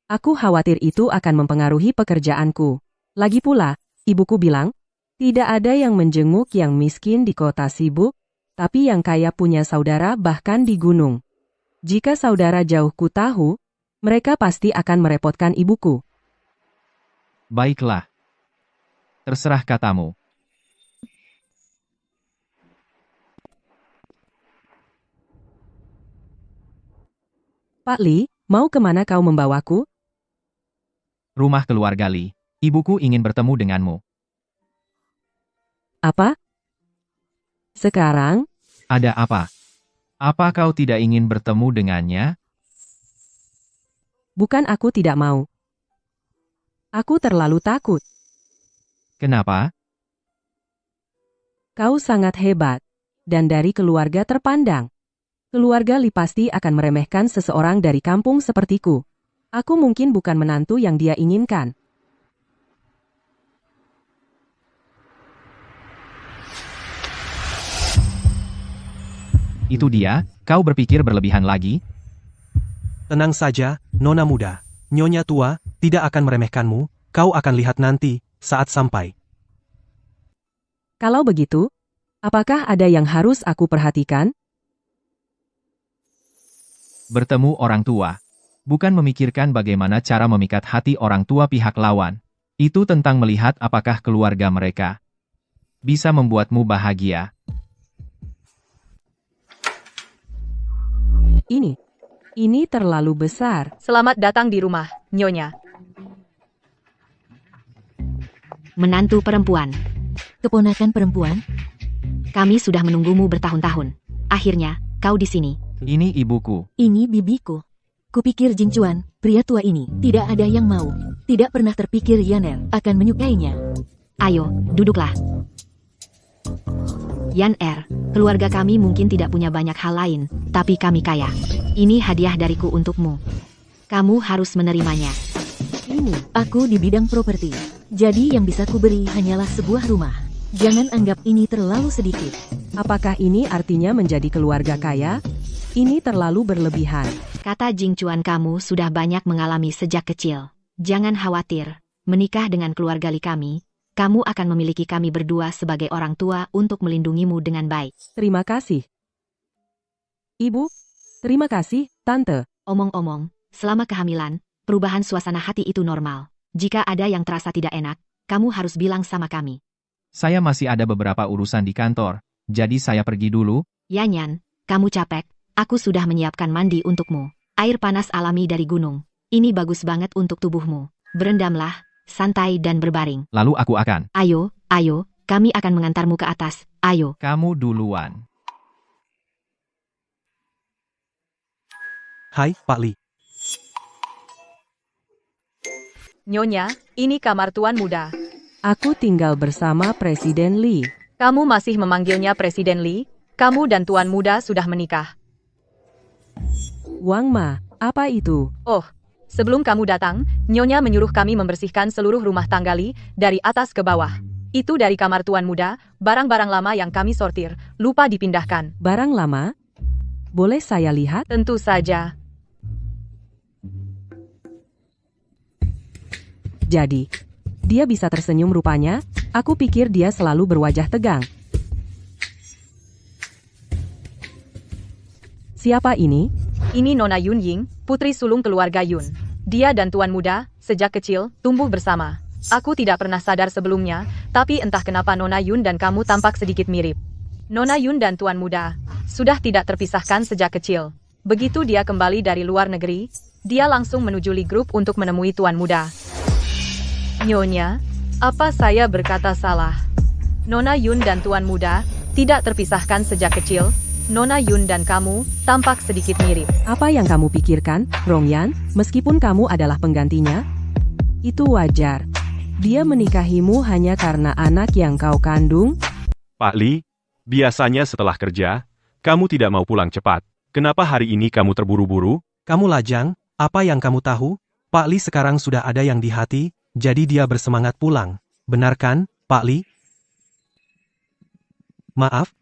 Aku khawatir itu akan mempengaruhi pekerjaanku. Lagi pula, ibuku bilang, tidak ada yang menjenguk yang miskin di kota sibuk, tapi yang kaya punya saudara bahkan di gunung. Jika saudara jauhku tahu, mereka pasti akan merepotkan ibuku. Baiklah. Terserah katamu. Pak Lee, mau kemana kau membawaku? Rumah keluarga Lee. Ibuku ingin bertemu denganmu. Apa? Sekarang? Ada apa? Apa kau tidak ingin bertemu dengannya? Bukan aku tidak mau. Aku terlalu takut. Kenapa? Kau sangat hebat. Dan dari keluarga terpandang. Keluarga Lee pasti akan meremehkan seseorang dari kampung sepertiku. Aku mungkin bukan menantu yang dia inginkan. Itu dia, kau berpikir berlebihan lagi? Tenang saja, Nona muda. Nyonya tua, tidak akan meremehkanmu, kau akan lihat nanti, saat sampai. Kalau begitu, apakah ada yang harus aku perhatikan? Bertemu orang tua. Bukan memikirkan bagaimana cara memikat hati orang tua pihak lawan. Itu tentang melihat apakah keluarga mereka bisa membuatmu bahagia. Ini terlalu besar. Selamat datang di rumah, Nyonya. Menantu perempuan, Keponakan perempuan, kami sudah menunggumu bertahun-tahun. Akhirnya, kau di sini. Ini ibuku. ini bibiku. Kupikir Jingchuan, pria tua ini, tidak ada yang mau. Tidak pernah terpikir Yaner akan menyukainya. Ayo, duduklah. Yan Er, keluarga kami mungkin tidak punya banyak hal lain, tapi kami kaya. Ini hadiah dariku untukmu. Kamu harus menerimanya. Aku di bidang properti. Jadi yang bisa kuberi hanyalah sebuah rumah. Jangan anggap ini terlalu sedikit. Apakah ini artinya menjadi keluarga kaya? Ini terlalu berlebihan. Kata Jingchuan kamu sudah banyak mengalami sejak kecil. Jangan khawatir, menikah dengan keluarga Li kami, kamu akan memiliki kami berdua sebagai orang tua untuk melindungimu dengan baik. Terima kasih. Ibu, terima kasih, Tante. Omong-omong, selama kehamilan, perubahan suasana hati itu normal. Jika ada yang terasa tidak enak, kamu harus bilang sama kami. Saya masih ada beberapa urusan di kantor, jadi saya pergi dulu. Yanyan, kamu capek, aku sudah menyiapkan mandi untukmu. Air panas alami dari gunung. Ini bagus banget untuk tubuhmu. Berendamlah, santai dan berbaring. Lalu aku akan. Ayo, kami akan mengantarmu ke atas. Ayo. Kamu duluan. Hai, Pak Li. Nyonya, ini kamar tuan muda. Aku tinggal bersama Presiden Li. Kamu masih memanggilnya Presiden Li? Kamu dan tuan muda sudah menikah. Wang Ma, apa itu? Oh, sebelum kamu datang, Nyonya menyuruh kami membersihkan seluruh rumah tangga Li, dari atas ke bawah. Itu dari kamar tuan muda, barang-barang lama yang kami sortir, lupa dipindahkan. Barang lama? Boleh saya lihat? Tentu saja. Jadi, dia bisa tersenyum rupanya? Aku pikir dia selalu berwajah tegang. Siapa ini? Ini Nona Yun Ying, putri sulung keluarga Yun. Dia dan tuan muda, sejak kecil, tumbuh bersama. Aku tidak pernah sadar sebelumnya, tapi entah kenapa Nona Yun dan kamu tampak sedikit mirip. Nona Yun dan tuan muda sudah tidak terpisahkan sejak kecil. Begitu dia kembali dari luar negeri, dia langsung menuju Li Group untuk menemui tuan muda. Nyonya, apa saya berkata salah? Nona Yun dan tuan muda tidak terpisahkan sejak kecil. Nona Yun dan kamu tampak sedikit mirip. Apa yang kamu pikirkan, Rongyan? Meskipun kamu adalah penggantinya, itu wajar. Dia menikahimu hanya karena anak yang kau kandung? Pak Li, biasanya setelah kerja, kamu tidak mau pulang cepat. Kenapa hari ini kamu terburu-buru? Kamu lajang, apa yang kamu tahu? Pak Li sekarang sudah ada yang di hati, jadi dia bersemangat pulang. Benar kan, Pak Li? Maaf,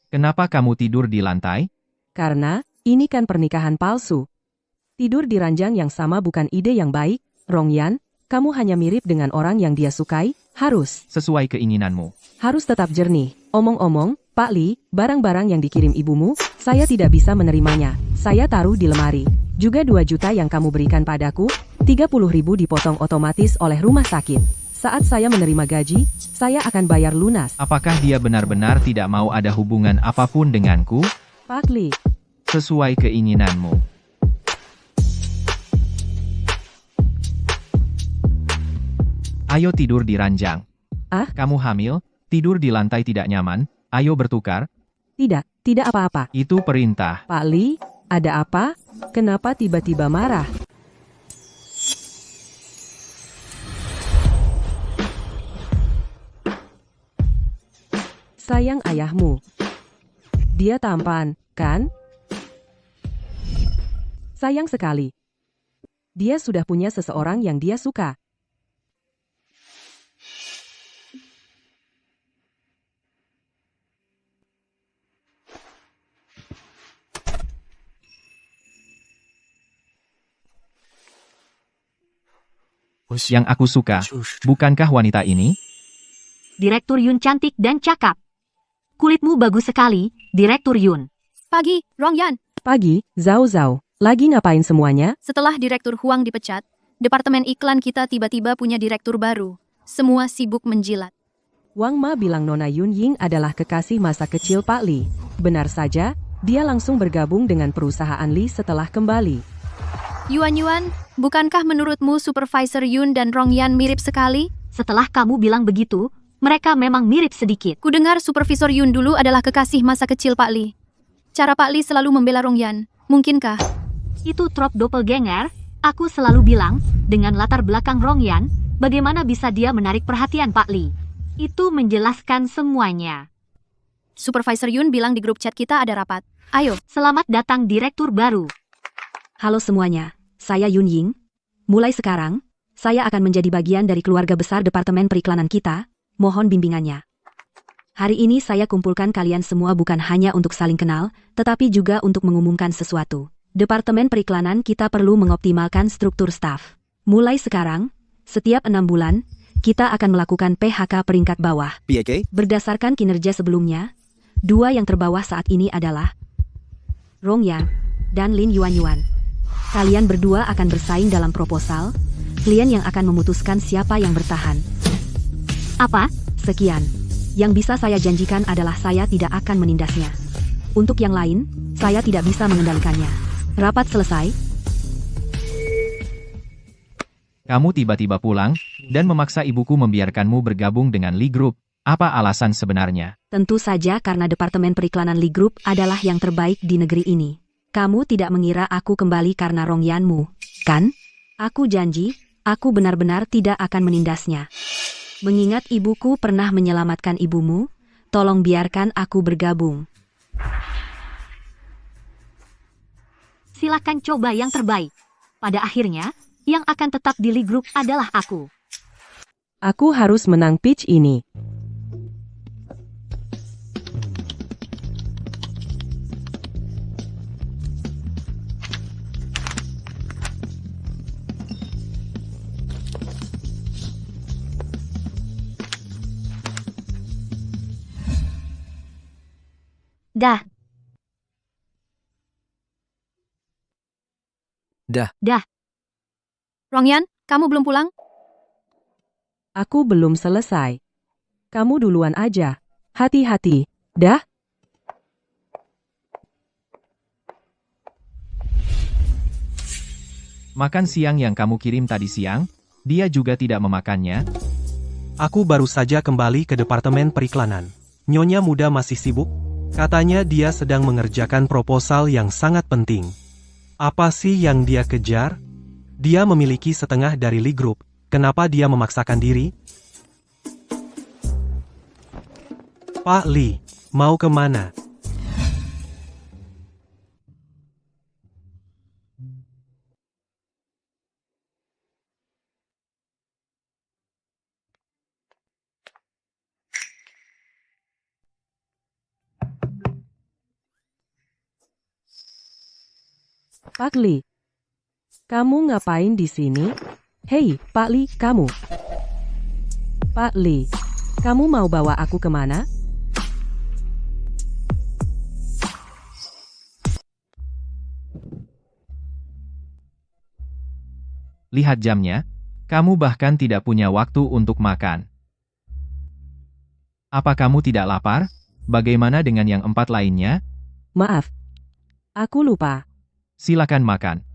Kenapa kamu tidur di lantai? Karena, ini kan pernikahan palsu. Tidur di ranjang yang sama bukan ide yang baik, Rongyan. Kamu hanya mirip dengan orang yang dia sukai, harus. Sesuai keinginanmu. Harus tetap jernih. Omong-omong, Pak Li, barang-barang yang dikirim ibumu, saya tidak bisa menerimanya. Saya taruh di lemari. Juga 2 juta yang kamu berikan padaku, 30.000 dipotong otomatis oleh rumah sakit. Saat saya menerima gaji, saya akan bayar lunas. Apakah dia benar-benar tidak mau ada hubungan apapun denganku? Pak Li, Sesuai keinginanmu. Ayo tidur di ranjang. Ah? Kamu hamil, tidur di lantai tidak nyaman, ayo bertukar. tidak apa-apa. Itu perintah. Pak Li, ada apa? Kenapa tiba-tiba marah? Sayang ayahmu. Dia tampan, kan? Sayang sekali. Dia sudah punya seseorang yang dia suka. Yang aku suka, bukankah wanita ini? Direktur Yun cantik dan cakap. Kulitmu bagus sekali, Direktur Yun. Pagi, Rongyan. Pagi, Zhao Zhao. Lagi ngapain semuanya? Setelah Direktur Huang dipecat, departemen iklan kita tiba-tiba punya direktur baru. Semua sibuk menjilat. Wang Ma bilang Nona Yun Ying adalah kekasih masa kecil Pak Li. Benar saja, dia langsung bergabung dengan perusahaan Li setelah kembali. Yuan, bukankah menurutmu Supervisor Yun dan Rongyan mirip sekali? Setelah kamu bilang begitu, mereka memang mirip sedikit. Kudengar Supervisor Yun dulu adalah kekasih masa kecil Pak Li. Cara Pak Li selalu membela Rongyan. Mungkinkah? Itu trop doppelganger. Aku selalu bilang, dengan latar belakang Rongyan, bagaimana bisa dia menarik perhatian Pak Li? Itu menjelaskan semuanya. Supervisor Yun bilang di grup chat kita ada rapat. Ayo. Selamat datang Direktur baru. Halo semuanya, saya Yun Ying. Mulai sekarang, saya akan menjadi bagian dari keluarga besar Departemen Periklanan kita. Mohon bimbingannya. Hari ini saya kumpulkan kalian semua bukan hanya untuk saling kenal, tetapi juga untuk mengumumkan sesuatu. Departemen Periklanan kita perlu mengoptimalkan struktur staf. Mulai sekarang, setiap 6 bulan, kita akan melakukan PHK peringkat bawah. PHK? Berdasarkan kinerja sebelumnya, 2 yang terbawah saat ini adalah Rongyan dan Lin Yuan. Kalian berdua akan bersaing dalam proposal, klien yang akan memutuskan siapa yang bertahan. Apa? Sekian. Yang bisa saya janjikan adalah saya tidak akan menindasnya. Untuk yang lain, saya tidak bisa mengendalikannya. Rapat selesai. Kamu tiba-tiba pulang, dan memaksa ibuku membiarkanmu bergabung dengan Li Group. Apa alasan sebenarnya? Tentu saja karena Departemen Periklanan Li Group adalah yang terbaik di negeri ini. Kamu tidak mengira aku kembali karena Rongyanmu, kan? Aku janji, aku benar-benar tidak akan menindasnya. Mengingat ibuku pernah menyelamatkan ibumu, tolong biarkan aku bergabung. Silakan coba yang terbaik. Pada akhirnya, yang akan tetap di Li Group adalah aku. Aku harus menang pitch ini. Dah. Dah. Rongyan, kamu belum pulang? Aku belum selesai. Kamu duluan aja. Hati-hati. Dah. Makan siang yang kamu kirim tadi siang, dia juga tidak memakannya. Aku baru saja kembali ke Departemen Periklanan. Nyonya muda masih sibuk. Katanya dia sedang mengerjakan proposal yang sangat penting. Apa sih yang dia kejar? Dia memiliki setengah dari Li Group. Kenapa dia memaksakan diri? Pak Li, mau kemana? Pak Li, kamu ngapain di sini? Hei, Pak Li, kamu. Pak Li, kamu mau bawa aku kemana? Lihat jamnya, kamu bahkan tidak punya waktu untuk makan. Apa kamu tidak lapar? Bagaimana dengan yang 4 lainnya? Maaf, aku lupa. Silakan makan.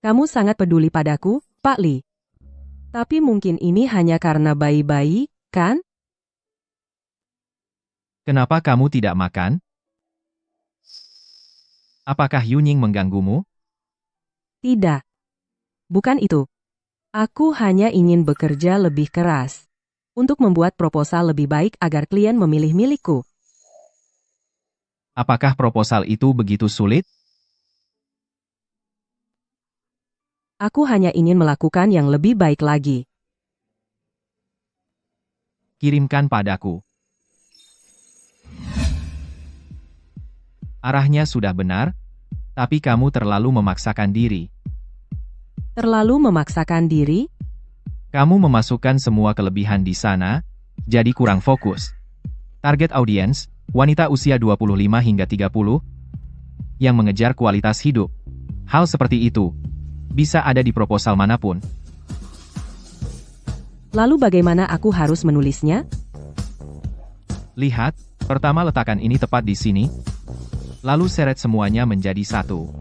Kamu sangat peduli padaku, Pak Li. Tapi mungkin ini hanya karena bayi-bayi, kan? Kenapa kamu tidak makan? Apakah Yunying mengganggumu? Tidak. Bukan itu. Aku hanya ingin bekerja lebih keras untuk membuat proposal lebih baik agar klien memilih milikku. Apakah proposal itu begitu sulit? Aku hanya ingin melakukan yang lebih baik lagi. Kirimkan padaku. Arahnya sudah benar, tapi kamu terlalu memaksakan diri. Terlalu memaksakan diri? Kamu memasukkan semua kelebihan di sana, jadi kurang fokus. Target audiens, wanita usia 25 hingga 30, yang mengejar kualitas hidup. Hal seperti itu bisa ada di proposal manapun. Lalu bagaimana aku harus menulisnya? Lihat, pertama letakkan ini tepat di sini, lalu seret semuanya menjadi satu.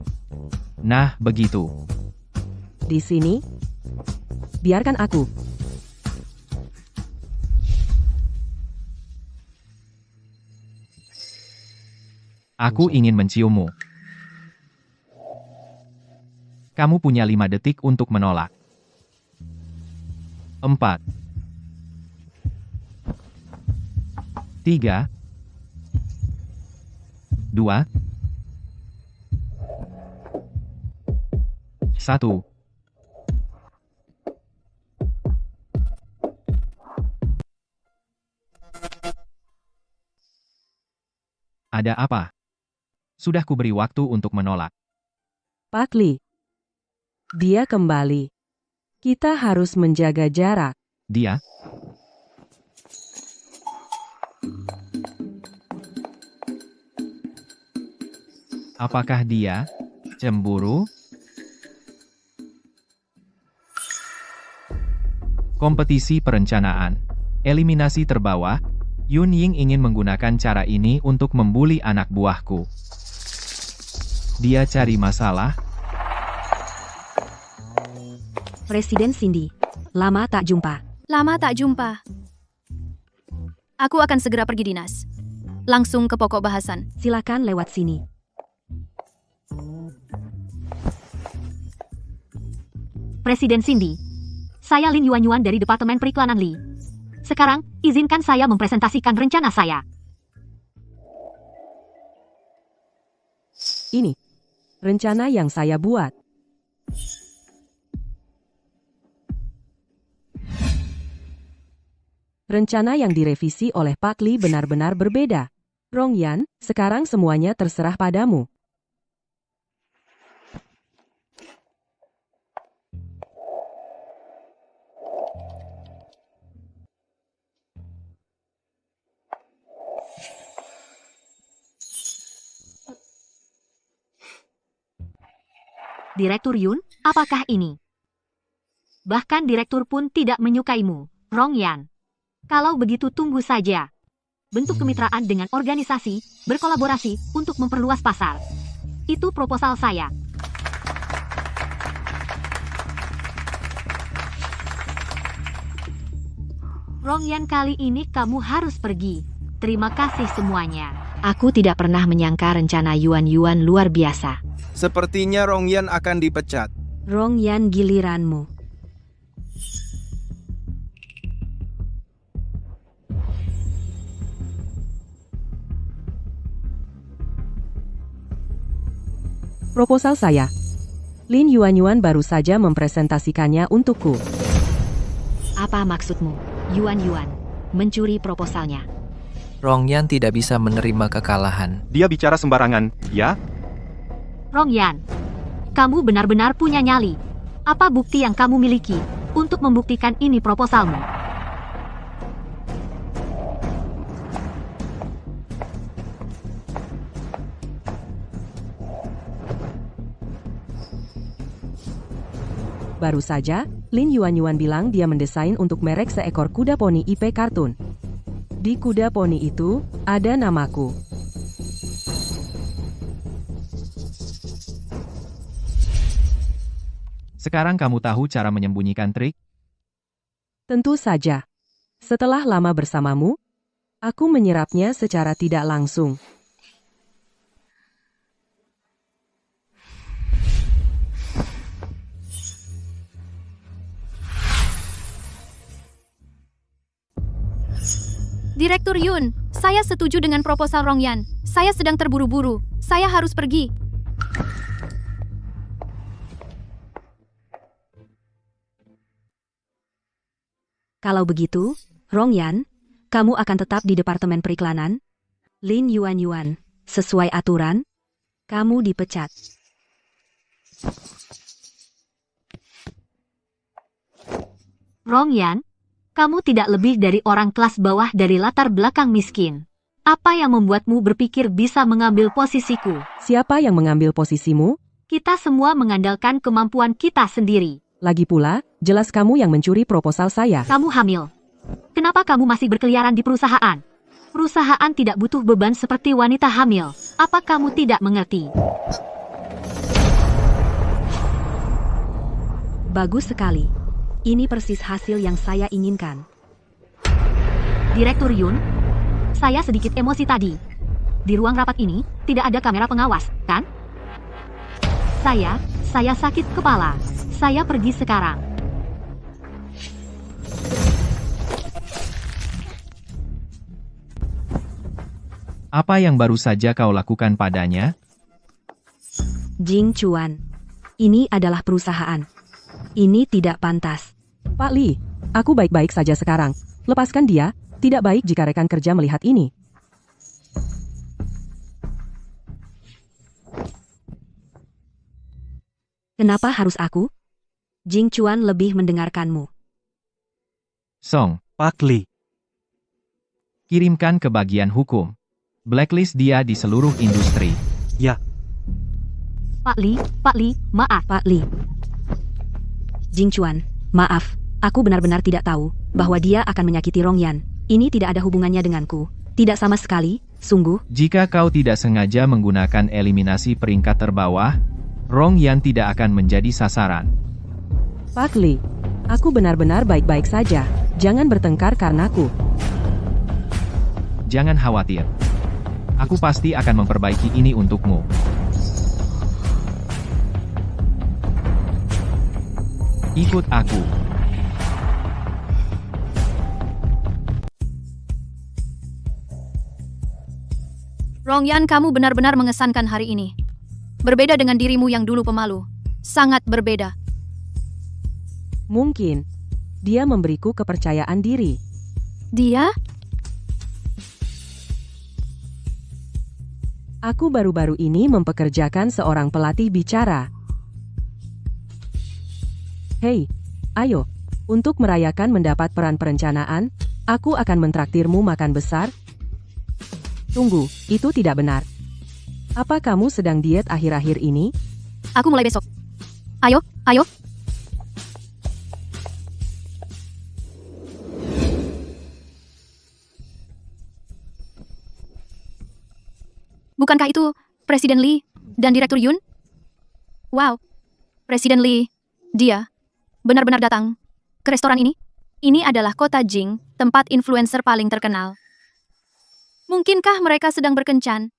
Nah, begitu. Di sini? Biarkan aku. Aku ingin menciummu. Kamu punya 5 detik untuk menolak. 4, 3, 2, 1. Ada apa? Sudah kuberi waktu untuk menolak. Pak Lee. Dia kembali. Kita harus menjaga jarak. Dia? Apakah dia cemburu? Kompetisi perencanaan. Eliminasi terbawah. Yun Ying ingin menggunakan cara ini untuk membuli anak buahku. Dia cari masalah. Presiden Cindy. Lama tak jumpa. Lama tak jumpa. Aku akan segera pergi dinas. Langsung ke pokok bahasan. Silakan lewat sini. Presiden Cindy. Saya Lin Yuan dari Departemen Periklanan Li. Sekarang, izinkan saya mempresentasikan rencana saya. Ini rencana yang saya buat. Rencana yang direvisi oleh Pak Lee benar-benar berbeda. Rong Yan, sekarang semuanya terserah padamu. Direktur Yun, apakah ini? Bahkan direktur pun tidak menyukaimu, Rong Yan. Kalau begitu tunggu saja. Bentuk kemitraan dengan organisasi, berkolaborasi, untuk memperluas pasar. Itu proposal saya. Rong Yan, kali ini kamu harus pergi. Terima kasih semuanya. Aku tidak pernah menyangka rencana Yuan luar biasa. Sepertinya Rong Yan akan dipecat. Rong Yan, giliranmu. Proposal saya. Lin Yuan baru saja mempresentasikannya untukku. Apa maksudmu, Yuan? Mencuri proposalnya. Rong Yan tidak bisa menerima kekalahan. Dia bicara sembarangan, ya? Rong Yan, kamu benar-benar punya nyali. Apa bukti yang kamu miliki untuk membuktikan ini proposalmu? Baru saja, Lin Yuan bilang dia mendesain untuk merek seekor kuda poni IP kartun. Di kuda poni itu, ada namaku. Sekarang kamu tahu cara menyembunyikan trik? Tentu saja. Setelah lama bersamamu, aku menyerapnya secara tidak langsung. Direktur Yun, saya setuju dengan proposal Rong Yan. Saya sedang terburu-buru. Saya harus pergi. Kalau begitu, Rong Yan, kamu akan tetap di Departemen Periklanan. Lin Yuan, sesuai aturan, kamu dipecat. Rongyan, kamu tidak lebih dari orang kelas bawah dari latar belakang miskin. Apa yang membuatmu berpikir bisa mengambil posisiku? Siapa yang mengambil posisimu? Kita semua mengandalkan kemampuan kita sendiri. Lagi pula, jelas kamu yang mencuri proposal saya. Kamu hamil. Kenapa kamu masih berkeliaran di perusahaan? Perusahaan tidak butuh beban seperti wanita hamil. Apa kamu tidak mengerti? Bagus sekali. Ini persis hasil yang saya inginkan. Direktur Yun, saya sedikit emosi tadi. Di ruang rapat ini, tidak ada kamera pengawas, kan? Saya sakit kepala. Saya pergi sekarang. Apa yang baru saja kau lakukan padanya? Jing Chuan, ini adalah perusahaan. Ini tidak pantas. Pak Li, aku baik-baik saja sekarang. Lepaskan dia, tidak baik jika rekan kerja melihat ini. Kenapa harus aku? Jing Chuan lebih mendengarkanmu. Song, Pak Li. kirimkan ke bagian hukum. Blacklist dia di seluruh industri. Ya, Pak Li, maaf. Pak Li. Jing Chuan, maaf. Aku benar-benar tidak tahu bahwa dia akan menyakiti Rongyan. Ini tidak ada hubungannya denganku. Tidak sama sekali, sungguh. Jika kau tidak sengaja menggunakan eliminasi peringkat terbawah, Rongyan tidak akan menjadi sasaran. Pak Li, aku benar-benar baik-baik saja. Jangan bertengkar karenaku. Jangan khawatir. Aku pasti akan memperbaiki ini untukmu. Ikut aku. Rongyan, kamu benar-benar mengesankan hari ini. Berbeda dengan dirimu yang dulu pemalu. Sangat berbeda. Mungkin, dia memberiku kepercayaan diri. Dia? Aku baru-baru ini mempekerjakan seorang pelatih bicara. Hei, ayo. Untuk merayakan mendapat peran perencanaan, aku akan mentraktirmu makan besar. Tunggu, itu tidak benar. Apa kamu sedang diet akhir-akhir ini? Aku mulai besok. Ayo, ayo. Bukankah itu Presiden Lee dan Direktur Yun? Wow, Presiden Lee, dia benar-benar datang ke restoran ini. Ini adalah kota Jing, tempat influencer paling terkenal. Mungkinkah mereka sedang berkencan?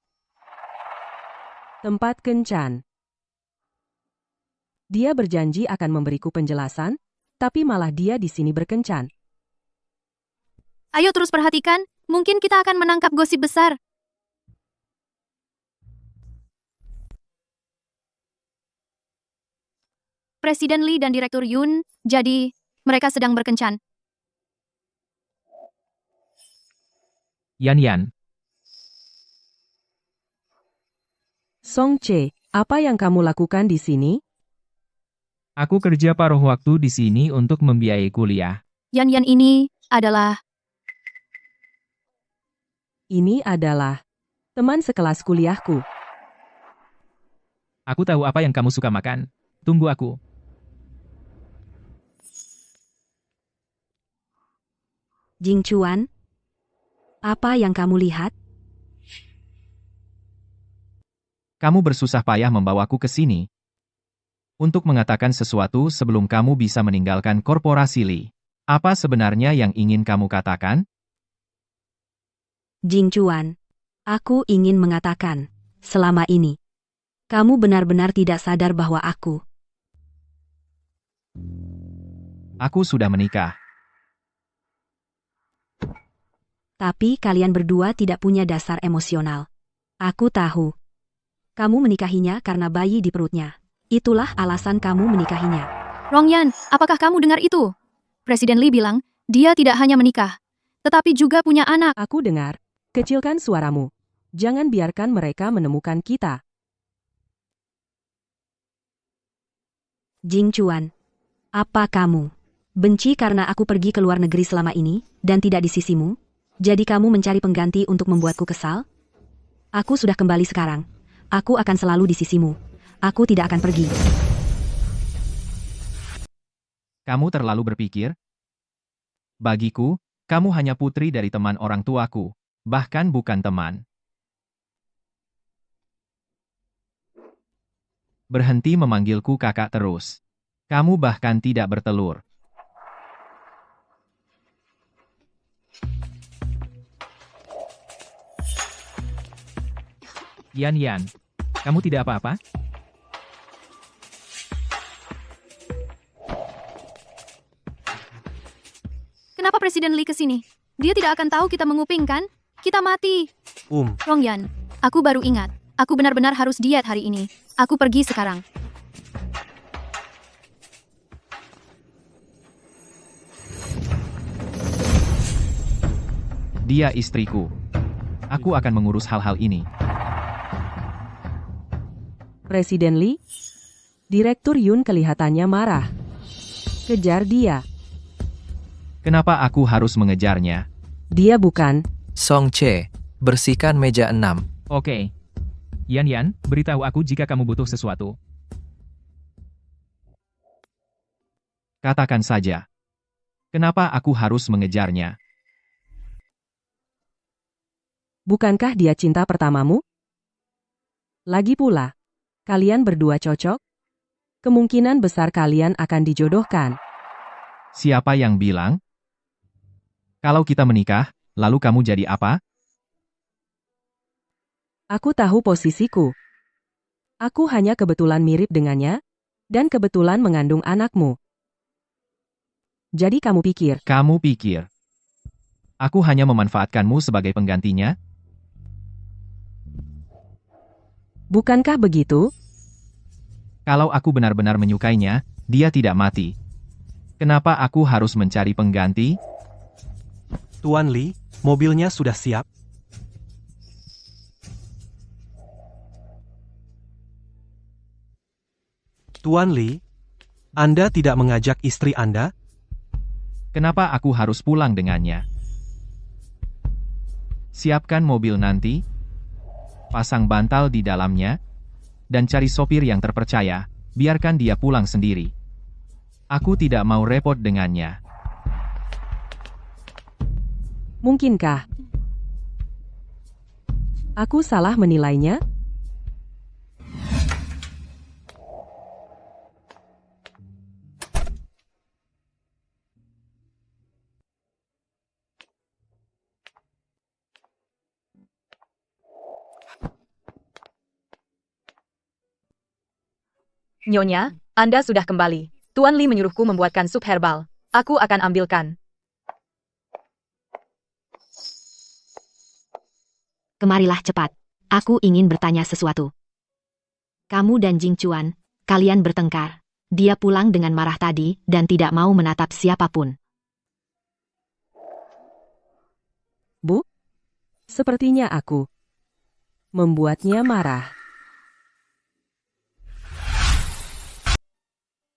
Tempat kencan. Dia berjanji akan memberiku penjelasan, tapi malah dia di sini berkencan. Ayo terus perhatikan, mungkin kita akan menangkap gosip besar. Presiden Lee dan Direktur Yun, jadi mereka sedang berkencan. Yan. Song Che, apa yang kamu lakukan di sini? Aku kerja paruh waktu di sini untuk membiayai kuliah. Yan ini adalah... Ini adalah teman sekelas kuliahku. Aku tahu apa yang kamu suka makan. Tunggu aku. Jing Chuan, apa yang kamu lihat? Kamu bersusah payah membawaku ke sini untuk mengatakan sesuatu sebelum kamu bisa meninggalkan korporasi Li. Apa sebenarnya yang ingin kamu katakan? Jing Chuan, aku ingin mengatakan, selama ini, kamu benar-benar tidak sadar bahwa aku sudah menikah. Tapi kalian berdua tidak punya dasar emosional. Aku tahu. Kamu menikahinya karena bayi di perutnya. Itulah alasan kamu menikahinya. Rongyan, apakah kamu dengar itu? Presiden Lee bilang, dia tidak hanya menikah, tetapi juga punya anak. Aku dengar. Kecilkan suaramu. Jangan biarkan mereka menemukan kita. Jing Chuan, apa kamu Benci karena aku pergi ke luar negeri selama ini, dan tidak di sisimu? Jadi kamu mencari pengganti untuk membuatku kesal? Aku sudah kembali sekarang. Aku akan selalu di sisimu. Aku tidak akan pergi. Kamu terlalu berpikir? Bagiku, kamu hanya putri dari teman orang tuaku, bahkan bukan teman. Berhenti memanggilku kakak terus. Kamu bahkan tidak bertelur. Yan, kamu tidak apa-apa? Kenapa Presiden Lee ke sini? Dia tidak akan tahu kita menguping, kan? Kita mati. Rongyan, aku baru ingat. Aku benar-benar harus diet hari ini. Aku pergi sekarang. Dia istriku. Aku akan mengurus hal-hal ini. Presiden Lee? Direktur Yun kelihatannya marah. Kejar dia. Kenapa aku harus mengejarnya? Dia bukan. Song Che, bersihkan meja 6. Oke. Yan, beritahu aku jika kamu butuh sesuatu. Katakan saja. Kenapa aku harus mengejarnya? Bukankah dia cinta pertamamu? Lagi pula, kalian berdua cocok? Kemungkinan besar kalian akan dijodohkan. Siapa yang bilang? Kalau kita menikah, lalu kamu jadi apa? Aku tahu posisiku. Aku hanya kebetulan mirip dengannya, dan kebetulan mengandung anakmu. Jadi kamu pikir? Kamu pikir aku hanya memanfaatkanmu sebagai penggantinya? Bukankah begitu? Kalau aku benar-benar menyukainya, dia tidak mati. Kenapa aku harus mencari pengganti? Tuan Lee, mobilnya sudah siap. Tuan Lee, Anda tidak mengajak istri Anda? Kenapa aku harus pulang dengannya? Siapkan mobil nanti, pasang bantal di dalamnya, dan cari sopir yang terpercaya, biarkan dia pulang sendiri. Aku tidak mau repot dengannya. Mungkinkah aku salah menilainya? Nyonya, Anda sudah kembali. Tuan Lee menyuruhku membuatkan sup herbal. Aku akan ambilkan. Kemarilah cepat. Aku ingin bertanya sesuatu. Kamu dan Jing Chuan, kalian bertengkar. Dia pulang dengan marah tadi dan tidak mau menatap siapapun. Bu? Sepertinya aku membuatnya marah.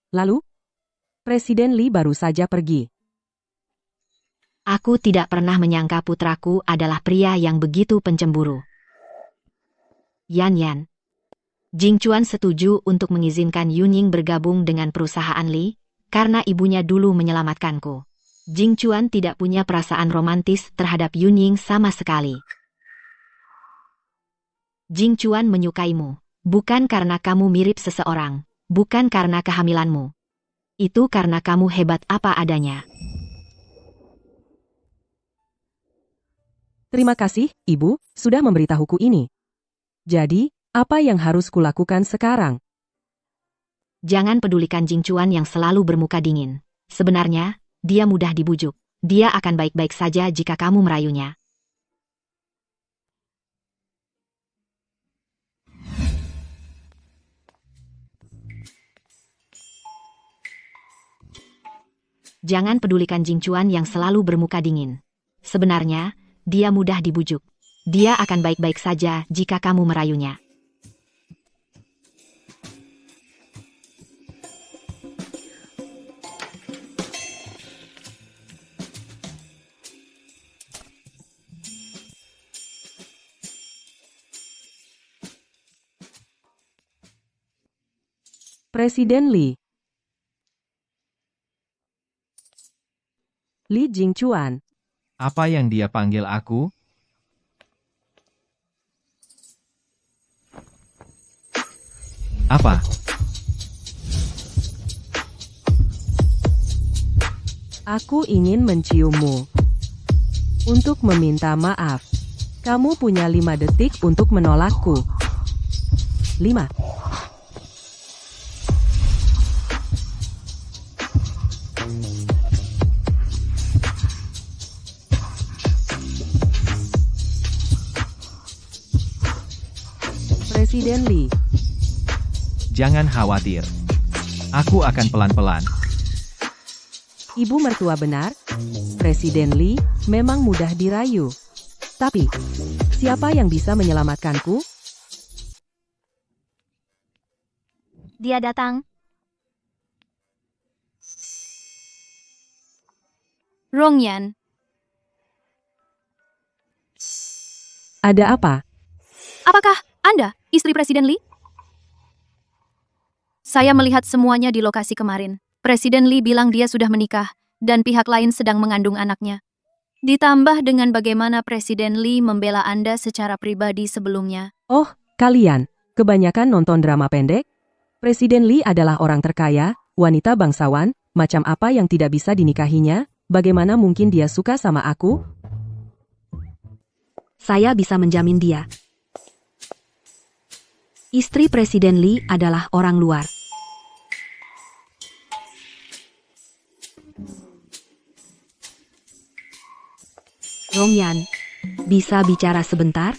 Lalu, Presiden Lee baru saja pergi. Aku tidak pernah menyangka putraku adalah pria yang begitu pencemburu. Yan, Jing Chuan setuju untuk mengizinkan Yunying bergabung dengan perusahaan Lee, karena ibunya dulu menyelamatkanku. Jing Chuan tidak punya perasaan romantis terhadap Yunying sama sekali. Jing Chuan menyukaimu, bukan karena kamu mirip seseorang, bukan karena kehamilanmu. Itu karena kamu hebat apa adanya. Terima kasih, Ibu, sudah memberitahuku ini. Jadi, apa yang harus kulakukan sekarang? Jangan pedulikan Jing Chuan yang selalu bermuka dingin. Sebenarnya, dia mudah dibujuk. Dia akan baik-baik saja jika kamu merayunya. Jangan pedulikan Jing Chuan yang selalu bermuka dingin. Sebenarnya, dia mudah dibujuk. Dia akan baik-baik saja jika kamu merayunya. Presiden Li. Li Jingchuan. Apa yang dia panggil aku? Apa? Aku ingin menciummu. Untuk meminta maaf. Kamu punya 5 detik untuk menolakku. 5. Presiden Li. Jangan khawatir. Aku akan pelan-pelan. Ibu mertua benar, Presiden Li memang mudah dirayu. Tapi, siapa yang bisa menyelamatkanku? Dia datang. Rongyan. Ada apa? Apakah Anda istri Presiden Li? Saya melihat semuanya di lokasi kemarin. Presiden Li bilang dia sudah menikah, dan pihak lain sedang mengandung anaknya. Ditambah dengan bagaimana Presiden Li membela Anda secara pribadi sebelumnya. Oh, kalian, kebanyakan nonton drama pendek? Presiden Li adalah orang terkaya, wanita bangsawan, macam apa yang tidak bisa dinikahinya? Bagaimana mungkin dia suka sama aku? Saya bisa menjamin dia. Istri Presiden Li adalah orang luar. Rongyan, bisa bicara sebentar?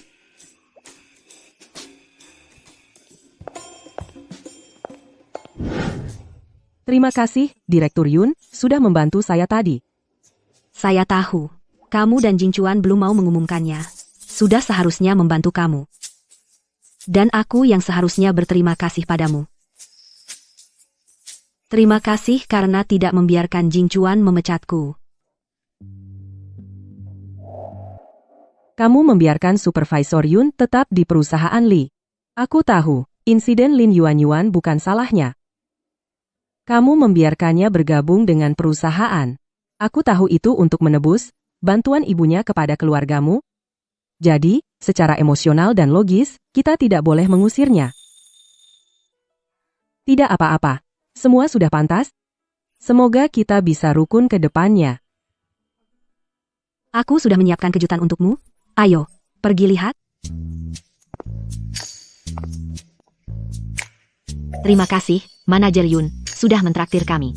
Terima kasih, Direktur Yun, sudah membantu saya tadi. Saya tahu, kamu dan Jingchuan belum mau mengumumkannya. Sudah seharusnya membantu kamu. Dan aku yang seharusnya berterima kasih padamu. Terima kasih karena tidak membiarkan Jingchuan memecatku. Kamu membiarkan Supervisor Yun tetap di perusahaan Li. Aku tahu, insiden Lin Yuan bukan salahnya. Kamu membiarkannya bergabung dengan perusahaan. Aku tahu itu untuk menebus bantuan ibunya kepada keluargamu. Jadi, secara emosional dan logis, kita tidak boleh mengusirnya. Tidak apa-apa. Semua sudah pantas. Semoga kita bisa rukun ke depannya. Aku sudah menyiapkan kejutan untukmu. Ayo, pergi lihat. Terima kasih, Manajer Yun, sudah mentraktir kami.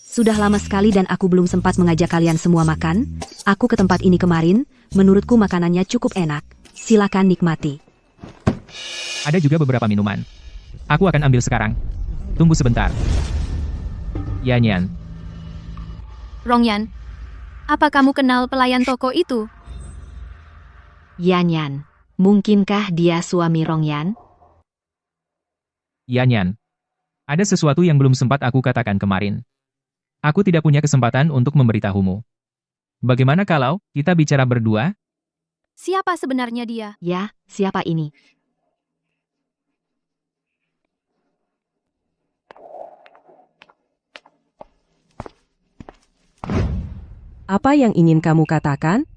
Sudah lama sekali dan aku belum sempat mengajak kalian semua makan. Aku ke tempat ini kemarin, menurutku makanannya cukup enak. Silakan nikmati. Ada juga beberapa minuman. Aku akan ambil sekarang. Tunggu sebentar. Yanyan. Rongyan, apa kamu kenal pelayan toko itu? Yanyan, mungkinkah dia suami Rongyan? Yanyan. Ada sesuatu yang belum sempat aku katakan kemarin. Aku tidak punya kesempatan untuk memberitahumu. Bagaimana kalau kita bicara berdua? Siapa sebenarnya dia? Ya, siapa ini? Apa yang ingin kamu katakan?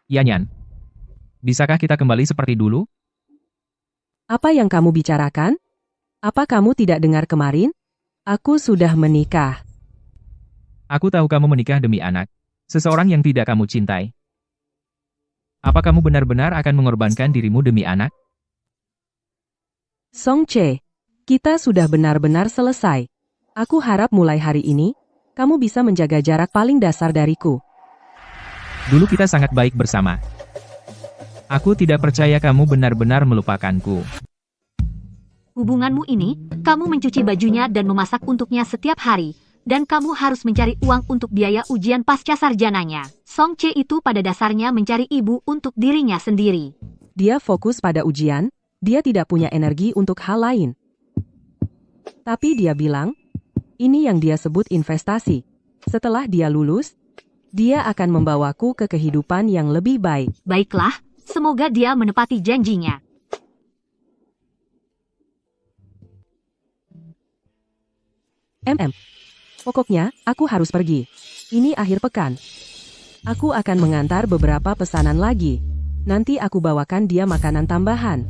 Yanyan. Bisakah kita kembali seperti dulu? Apa yang kamu bicarakan? Apa kamu tidak dengar kemarin? Aku sudah menikah. Aku tahu kamu menikah demi anak. Seseorang yang tidak kamu cintai. Apa kamu benar-benar akan mengorbankan dirimu demi anak? Song Che, kita sudah benar-benar selesai. Aku harap mulai hari ini, kamu bisa menjaga jarak paling dasar dariku. Dulu kita sangat baik bersama. Aku tidak percaya kamu benar-benar melupakanku. Hubunganmu ini, kamu mencuci bajunya dan memasak untuknya setiap hari, dan kamu harus mencari uang untuk biaya ujian pasca sarjananya. Song Che itu pada dasarnya mencari ibu untuk dirinya sendiri. Dia fokus pada ujian, dia tidak punya energi untuk hal lain. Tapi dia bilang, ini yang dia sebut investasi. Setelah dia lulus, dia akan membawaku ke kehidupan yang lebih baik. Baiklah, Semoga dia menepati janjinya. Pokoknya, aku harus pergi. Ini akhir pekan. Aku akan mengantar beberapa pesanan lagi. Nanti aku bawakan dia makanan tambahan.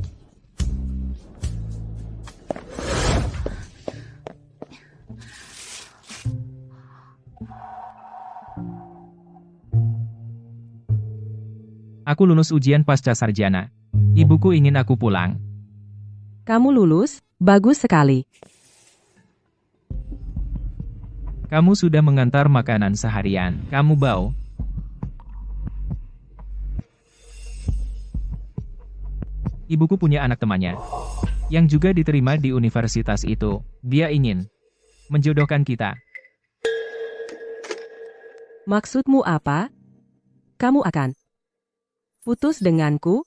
Aku lulus ujian pasca sarjana. Ibuku ingin aku pulang. Kamu lulus? Bagus sekali. Kamu sudah mengantar makanan seharian. Kamu bau. Ibuku punya anak temannya, yang juga diterima di universitas itu. Dia ingin menjodohkan kita. Maksudmu apa? Kamu akan putus denganku?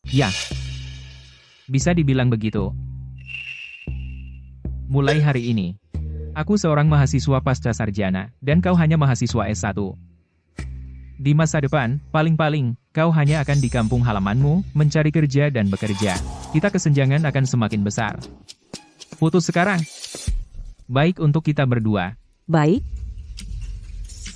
Ya, bisa dibilang begitu. Mulai hari ini, aku seorang mahasiswa pasca sarjana, dan kau hanya mahasiswa S1. Di masa depan, paling-paling, kau hanya akan di kampung halamanmu, mencari kerja dan bekerja. Kita kesenjangan akan semakin besar. Putus sekarang. Baik untuk kita berdua. Baik.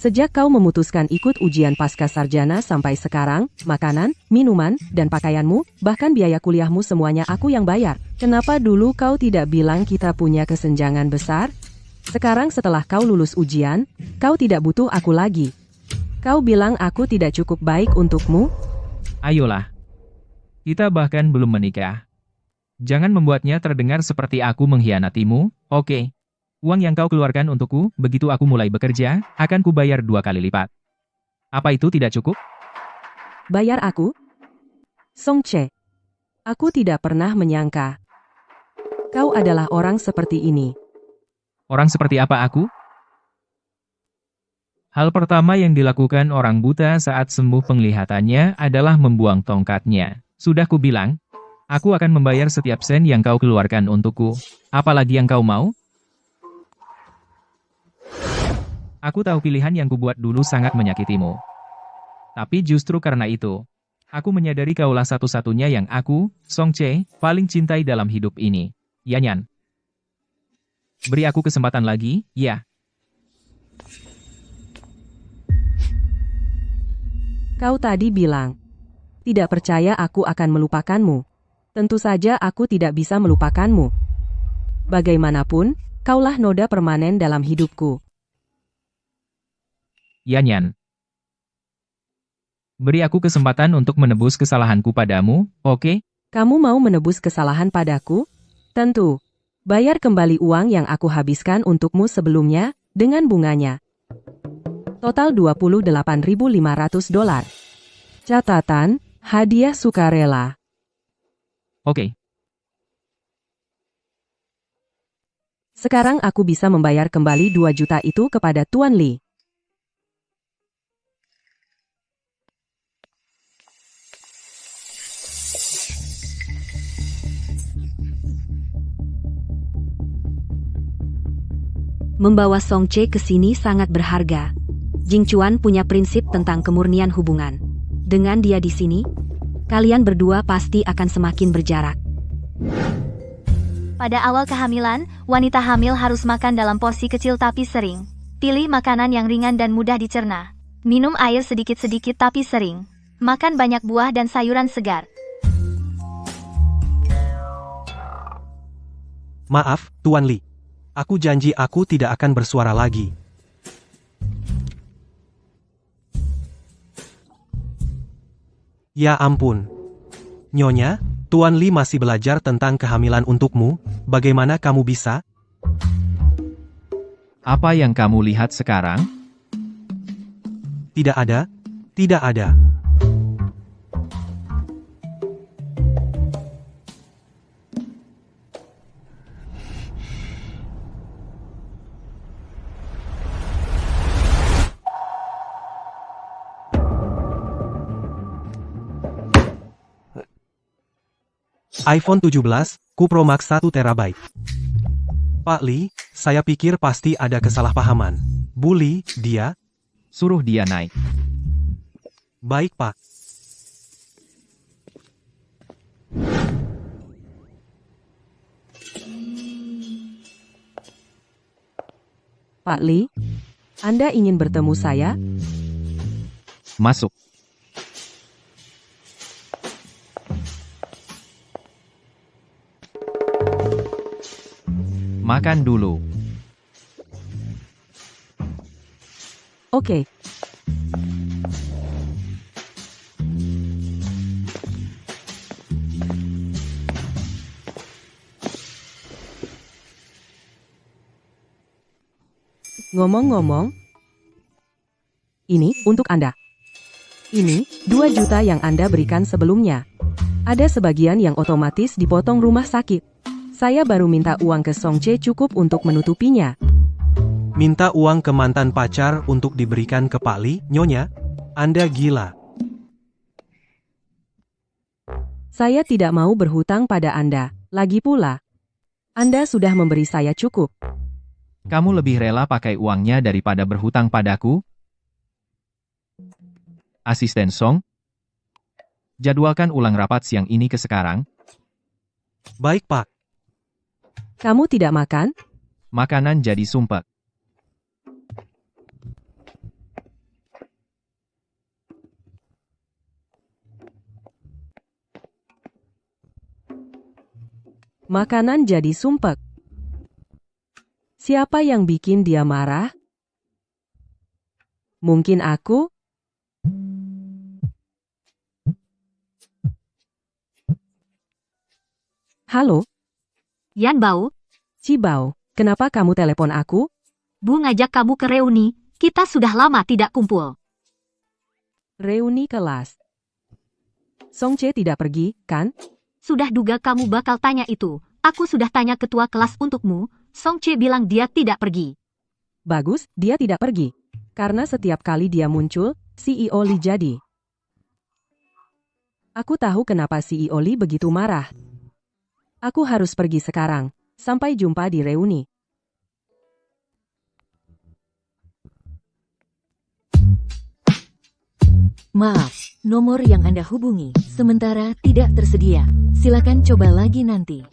Sejak kau memutuskan ikut ujian pasca sarjana sampai sekarang, makanan, minuman, dan pakaianmu, bahkan biaya kuliahmu semuanya aku yang bayar. Kenapa dulu kau tidak bilang kita punya kesenjangan besar? Sekarang setelah kau lulus ujian, kau tidak butuh aku lagi. Kau bilang aku tidak cukup baik untukmu? Ayolah. Kita bahkan belum menikah. Jangan membuatnya terdengar seperti aku mengkhianatimu, oke? Uang yang kau keluarkan untukku, begitu aku mulai bekerja, akan kubayar 2 kali lipat. Apa itu tidak cukup? Bayar aku? Song Che, aku tidak pernah menyangka kau adalah orang seperti ini. Orang seperti apa aku? Hal pertama yang dilakukan orang buta saat sembuh penglihatannya adalah membuang tongkatnya. Sudah kubilang, aku akan membayar setiap sen yang kau keluarkan untukku. Apalagi yang kau mau? Aku tahu pilihan yang kubuat dulu sangat menyakitimu. Tapi justru karena itu, aku menyadari kaulah satu-satunya yang aku, Song Che, paling cintai dalam hidup ini. Yanyan. Beri aku kesempatan lagi, ya. Kau tadi bilang, tidak percaya aku akan melupakanmu. Tentu saja aku tidak bisa melupakanmu. Bagaimanapun, kaulah noda permanen dalam hidupku. Yanyan. Beri aku kesempatan untuk menebus kesalahanku padamu, oke? Kamu mau menebus kesalahan padaku? Tentu. Bayar kembali uang yang aku habiskan untukmu sebelumnya, dengan bunganya. Total $28.500. Catatan, hadiah sukarela. Oke. Sekarang aku bisa membayar kembali 2 juta itu kepada Tuan Lee. Membawa Song Che ke sini sangat berharga. Jing Chuan punya prinsip tentang kemurnian hubungan. Dengan dia di sini, kalian berdua pasti akan semakin berjarak. Pada awal kehamilan, wanita hamil harus makan dalam porsi kecil tapi sering. Pilih makanan yang ringan dan mudah dicerna. Minum air sedikit-sedikit tapi sering. Makan banyak buah dan sayuran segar. Maaf, Tuan Lee. Aku janji aku tidak akan bersuara lagi. Ya ampun. Nyonya, Tuan Lee masih belajar tentang kehamilan untukmu. Bagaimana kamu bisa? Apa yang kamu lihat sekarang? Tidak ada. Tidak ada. iPhone 17, Pro Max 1 TB. Pak Lee, saya pikir pasti ada kesalahpahaman. Bu Lee, dia? Suruh dia naik. Baik, Pak. Pak Lee, Anda ingin bertemu saya? Masuk. Makan dulu. Oke. Ngomong-ngomong, ini untuk Anda. Ini 2 juta yang Anda berikan sebelumnya. Ada sebagian yang otomatis dipotong rumah sakit. Saya baru minta uang ke Song Che cukup untuk menutupinya. Minta uang ke mantan pacar untuk diberikan ke Pak Lee, Nyonya? Anda gila. Saya tidak mau berhutang pada Anda. Lagi pula, Anda sudah memberi saya cukup. Kamu lebih rela pakai uangnya daripada berhutang padaku? Asisten Song, jadwalkan ulang rapat siang ini ke sekarang. Baik, Pak. Kamu tidak makan? Makanan jadi sumpek. Makanan jadi sumpek. Siapa yang bikin dia marah? Mungkin aku? Halo? Yan Bao, Cibao, kenapa kamu telepon aku? Bu ngajak kamu ke reuni, kita sudah lama tidak kumpul. Reuni kelas. Song Che tidak pergi, kan? Sudah duga kamu bakal tanya itu. Aku sudah tanya ketua kelas untukmu, Song Che bilang dia tidak pergi. Bagus, dia tidak pergi. Karena setiap kali dia muncul, CEO Lee jadi. Aku tahu kenapa CEO Lee begitu marah. Aku harus pergi sekarang. Sampai jumpa di reuni. Maaf, nomor yang Anda hubungi sementara tidak tersedia. Silakan coba lagi nanti.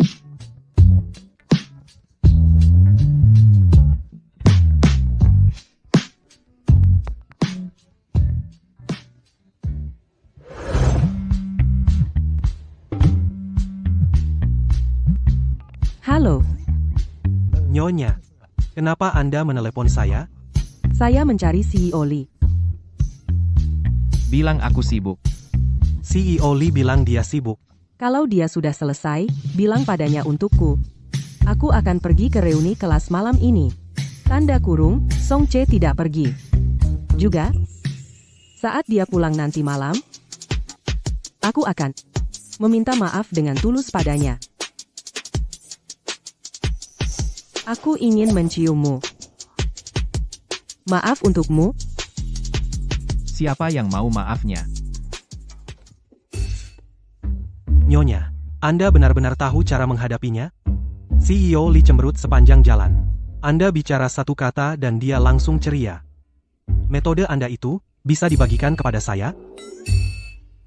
Halo, Nyonya, kenapa Anda menelepon saya? saya mencari CEO Lee. Bilang aku sibuk. CEO Lee bilang dia sibuk. Kalau dia sudah selesai, bilang padanya untukku. Aku akan pergi ke reuni kelas malam ini. Tanda kurung, Song Che tidak pergi. Juga, saat dia pulang nanti malam, aku akan meminta maaf dengan tulus padanya. Aku ingin menciummu. Maaf untukmu. Siapa yang mau maafnya? Nyonya, Anda benar-benar tahu cara menghadapinya? CEO Lee cemberut sepanjang jalan. Anda bicara satu kata dan dia langsung ceria. Metode Anda itu bisa dibagikan kepada saya?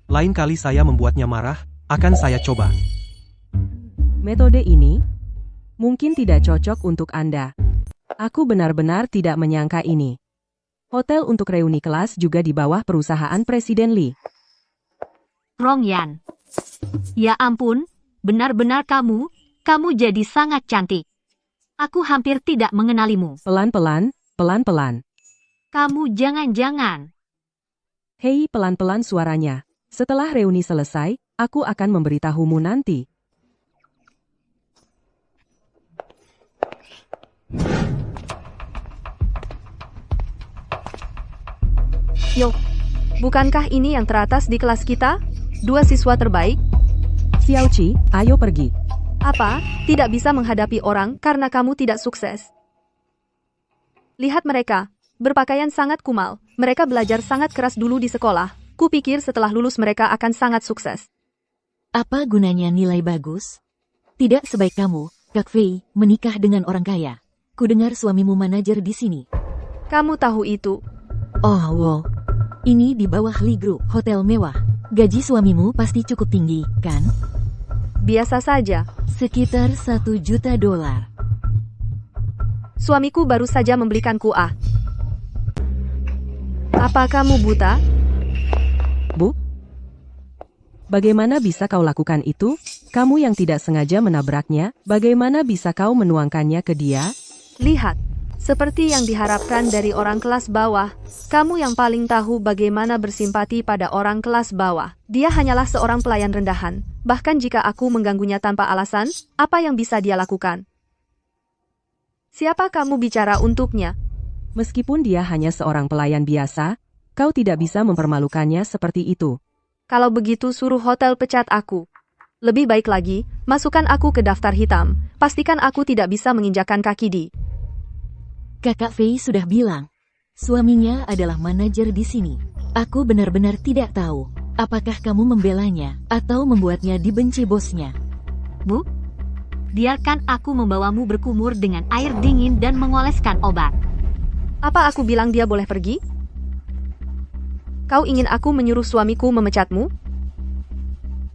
Lain kali saya membuatnya marah, akan saya coba. Metode ini mungkin tidak cocok untuk Anda. Aku benar-benar tidak menyangka ini. Hotel untuk reuni kelas juga di bawah perusahaan Presiden Lee. Rong Yan. Ya ampun, benar-benar kamu jadi sangat cantik. Aku hampir tidak mengenalimu. Pelan-pelan, pelan-pelan. Kamu jangan-jangan. Hei, pelan-pelan suaranya. Setelah reuni selesai, aku akan memberitahumu nanti. Yo, bukankah ini yang teratas di kelas kita? 2 siswa terbaik? Xiao Qi, ayo pergi. Apa? Tidak bisa menghadapi orang karena kamu tidak sukses. Lihat mereka, berpakaian sangat kumal. Mereka belajar sangat keras dulu di sekolah. Kupikir setelah lulus mereka akan sangat sukses. Apa gunanya nilai bagus? Tidak sebaik kamu, Kak Fei, menikah dengan orang kaya. Kudengar suamimu manajer di sini. Kamu tahu itu. Oh, wow. Ini di bawah Lee Group, hotel mewah. Gaji suamimu pasti cukup tinggi, kan? Biasa saja. Sekitar $1 juta. Suamiku baru saja membelikanku A. Apa kamu buta? Bu? Bagaimana bisa kau lakukan itu? Kamu yang tidak sengaja menabraknya, bagaimana bisa kau menuangkannya ke dia? Lihat, seperti yang diharapkan dari orang kelas bawah, kamu yang paling tahu bagaimana bersimpati pada orang kelas bawah. Dia hanyalah seorang pelayan rendahan. Bahkan jika aku mengganggunya tanpa alasan, apa yang bisa dia lakukan? Siapa kamu bicara untuknya? Meskipun dia hanya seorang pelayan biasa, kau tidak bisa mempermalukannya seperti itu. Kalau begitu suruh hotel pecat aku. Lebih baik lagi, masukkan aku ke daftar hitam. Pastikan aku tidak bisa menginjakan kaki di. Kakak Fei sudah bilang, suaminya adalah manajer di sini. Aku benar-benar tidak tahu, apakah kamu membelanya atau membuatnya dibenci bosnya. Bu, biarkan aku membawamu berkumur dengan air dingin dan mengoleskan obat. Apa aku bilang dia boleh pergi? Kau ingin aku menyuruh suamiku memecatmu?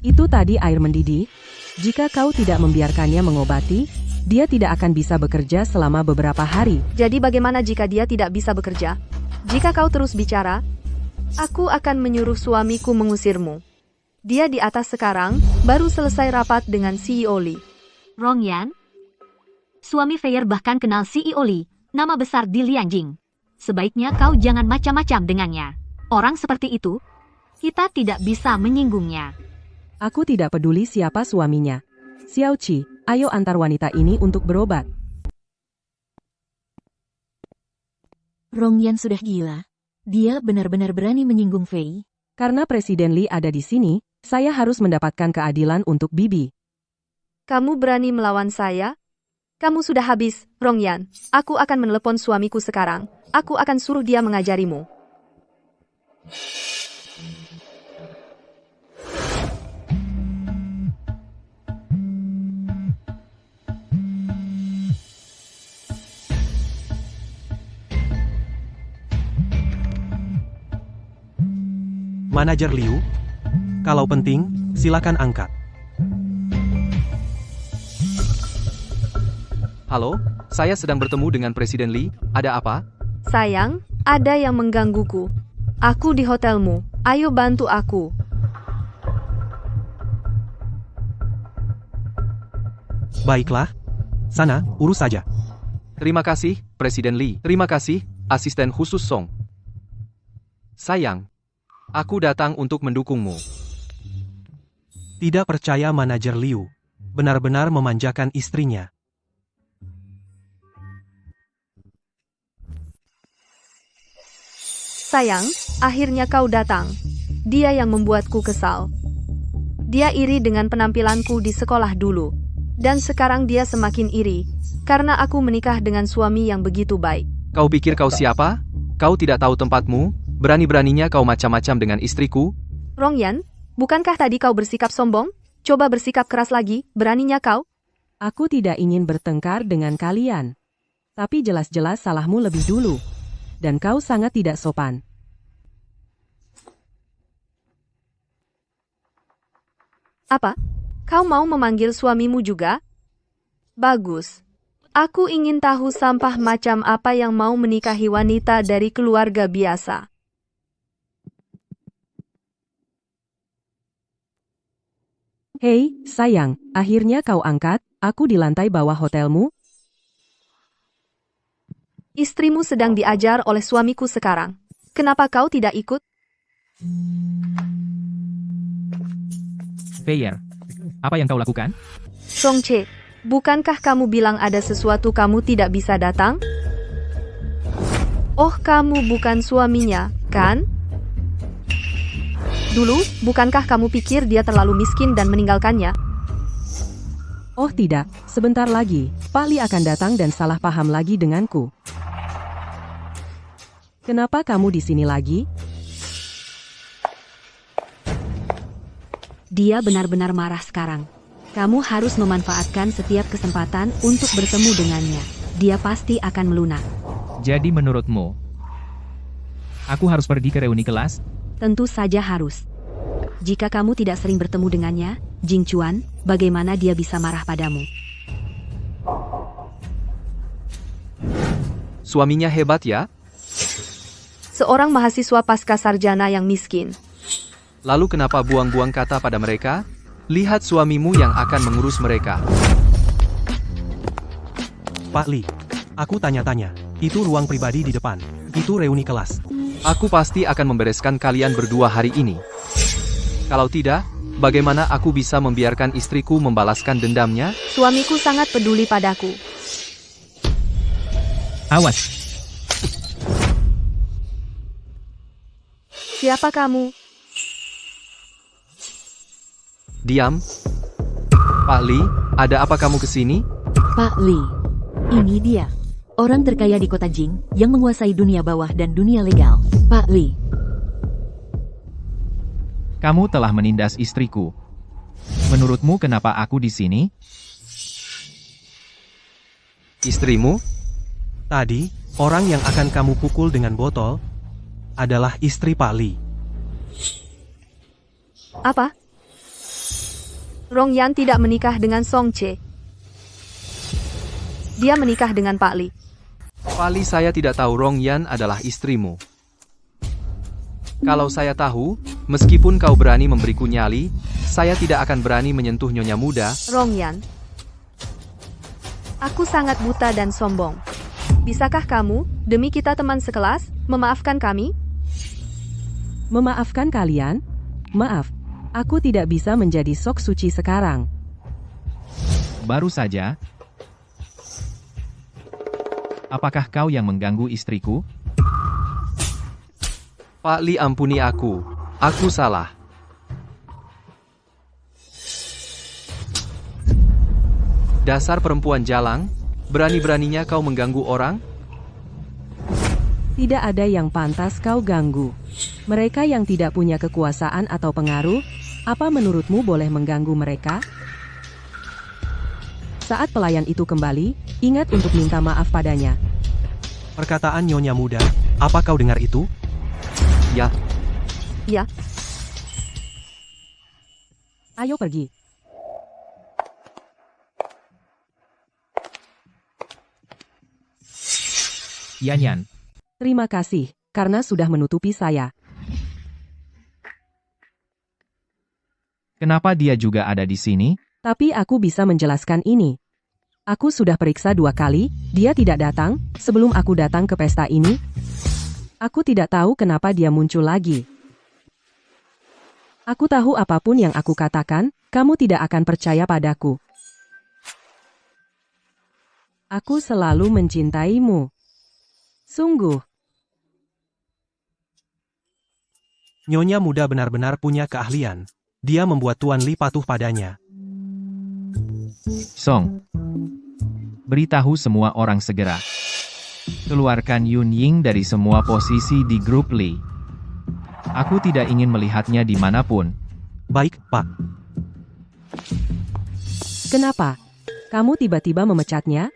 Itu tadi air mendidih. Jika kau tidak membiarkannya mengobati, dia tidak akan bisa bekerja selama beberapa hari. Jadi bagaimana jika dia tidak bisa bekerja? Jika kau terus bicara, aku akan menyuruh suamiku mengusirmu. Dia di atas sekarang, baru selesai rapat dengan CEO Lee. Rongyan, suami Feier bahkan kenal CEO Lee, nama besar di Lianjing. Sebaiknya kau jangan macam-macam dengannya. Orang seperti itu, kita tidak bisa menyinggungnya. Aku tidak peduli siapa suaminya. Xiao Qi, ayo antar wanita ini untuk berobat. Rongyan sudah gila. Dia benar-benar berani menyinggung Fei. Karena Presiden Lee ada di sini, saya harus mendapatkan keadilan untuk Bibi. Kamu berani melawan saya? Kamu sudah habis, Rongyan. Aku akan menelepon suamiku sekarang. Aku akan suruh dia mengajarimu. Manajer Liu, kalau penting, silakan angkat. Halo, saya sedang bertemu dengan Presiden Lee. Ada apa? Sayang, ada yang menggangguku. Aku di hotelmu. Ayo bantu aku. Baiklah. Sana, urus saja. Terima kasih, Presiden Lee. Terima kasih, Asisten Khusus Song. Sayang, aku datang untuk mendukungmu. Tidak percaya manajer Liu. Benar-benar memanjakan istrinya. Sayang, akhirnya kau datang. Dia yang membuatku kesal. Dia iri dengan penampilanku di sekolah dulu. Dan sekarang dia semakin iri, karena aku menikah dengan suami yang begitu baik. Kau pikir kau siapa? Kau tidak tahu tempatmu? Berani-beraninya kau macam-macam dengan istriku? Rongyan, bukankah tadi kau bersikap sombong? Coba bersikap keras lagi, beraninya kau? Aku tidak ingin bertengkar dengan kalian. Tapi jelas-jelas salahmu lebih dulu. Dan kau sangat tidak sopan. Apa? Kau mau memanggil suamimu juga? Bagus. Aku ingin tahu sampah macam apa yang mau menikahi wanita dari keluarga biasa. Hei, sayang, akhirnya kau angkat, aku di lantai bawah hotelmu. Istrimu sedang diajar oleh suamiku sekarang. Kenapa kau tidak ikut? Feier, apa yang kau lakukan? Song Che, bukankah kamu bilang ada sesuatu kamu tidak bisa datang? Oh, kamu bukan suaminya, kan? Dulu, bukankah kamu pikir dia terlalu miskin dan meninggalkannya? Oh tidak, sebentar lagi, Pak Li akan datang dan salah paham lagi denganku. Kenapa kamu di sini lagi? Dia benar-benar marah sekarang. Kamu harus memanfaatkan setiap kesempatan untuk bertemu dengannya. Dia pasti akan melunak. Jadi menurutmu, aku harus pergi ke reuni kelas? Tentu saja harus. Jika kamu tidak sering bertemu dengannya, Jing Chuan, bagaimana dia bisa marah padamu? Suaminya hebat ya? Seorang mahasiswa pasca sarjana yang miskin. Lalu kenapa buang-buang kata pada mereka? Lihat suamimu yang akan mengurus mereka. Pak Lee, aku tanya-tanya. Itu ruang pribadi di depan. Itu reuni kelas. Aku pasti akan membereskan kalian berdua hari ini. Kalau tidak, bagaimana aku bisa membiarkan istriku membalaskan dendamnya? Suamiku sangat peduli padaku. Awas, Siapa kamu? Diam. Pak Lee, ada apa kamu kesini? Pak Lee, ini dia. Orang terkaya di kota Jing yang menguasai dunia bawah dan dunia legal. Pak Lee. kamu telah menindas istriku. Menurutmu kenapa aku di sini? Istrimu? Tadi, orang yang akan kamu pukul dengan botol adalah istri Pak Lee. Apa? Rong Yan tidak menikah dengan Song Che. Dia menikah dengan Pak Lee. Pak Lee, saya tidak tahu Rong Yan adalah istrimu. Kalau saya tahu, meskipun kau berani memberiku nyali, saya tidak akan berani menyentuh nyonya muda. Rong Yan. Aku sangat buta dan sombong. Bisakah kamu, demi kita teman sekelas, memaafkan kami? Memaafkan kalian? Maaf, aku tidak bisa menjadi sok suci sekarang. Baru saja. Apakah kau yang mengganggu istriku? Pak Lee, ampuni aku. Aku salah. Dasar perempuan jalang, berani-beraninya kau mengganggu orang? Tidak ada yang pantas kau ganggu. Mereka yang tidak punya kekuasaan atau pengaruh, apa menurutmu boleh mengganggu mereka? Saat pelayan itu kembali, ingat untuk minta maaf padanya. Perkataan nyonya muda, apa kau dengar itu? Ya. Ya. Ayo pergi. Yan Yan. Terima kasih, karena sudah menutupi saya. Kenapa dia juga ada di sini? Tapi aku bisa menjelaskan ini. Aku sudah periksa 2 kali, dia tidak datang, sebelum aku datang ke pesta ini. Aku tidak tahu kenapa dia muncul lagi. Aku tahu apapun yang aku katakan, kamu tidak akan percaya padaku. Aku selalu mencintaimu. Sungguh. Nyonya muda benar-benar punya keahlian. Dia membuat Tuan Lee patuh padanya. Song. Beritahu semua orang segera. Keluarkan Yun Ying dari semua posisi di grup Lee. Aku tidak ingin melihatnya dimanapun. Baik, Pak. Kenapa? Kamu tiba-tiba memecatnya?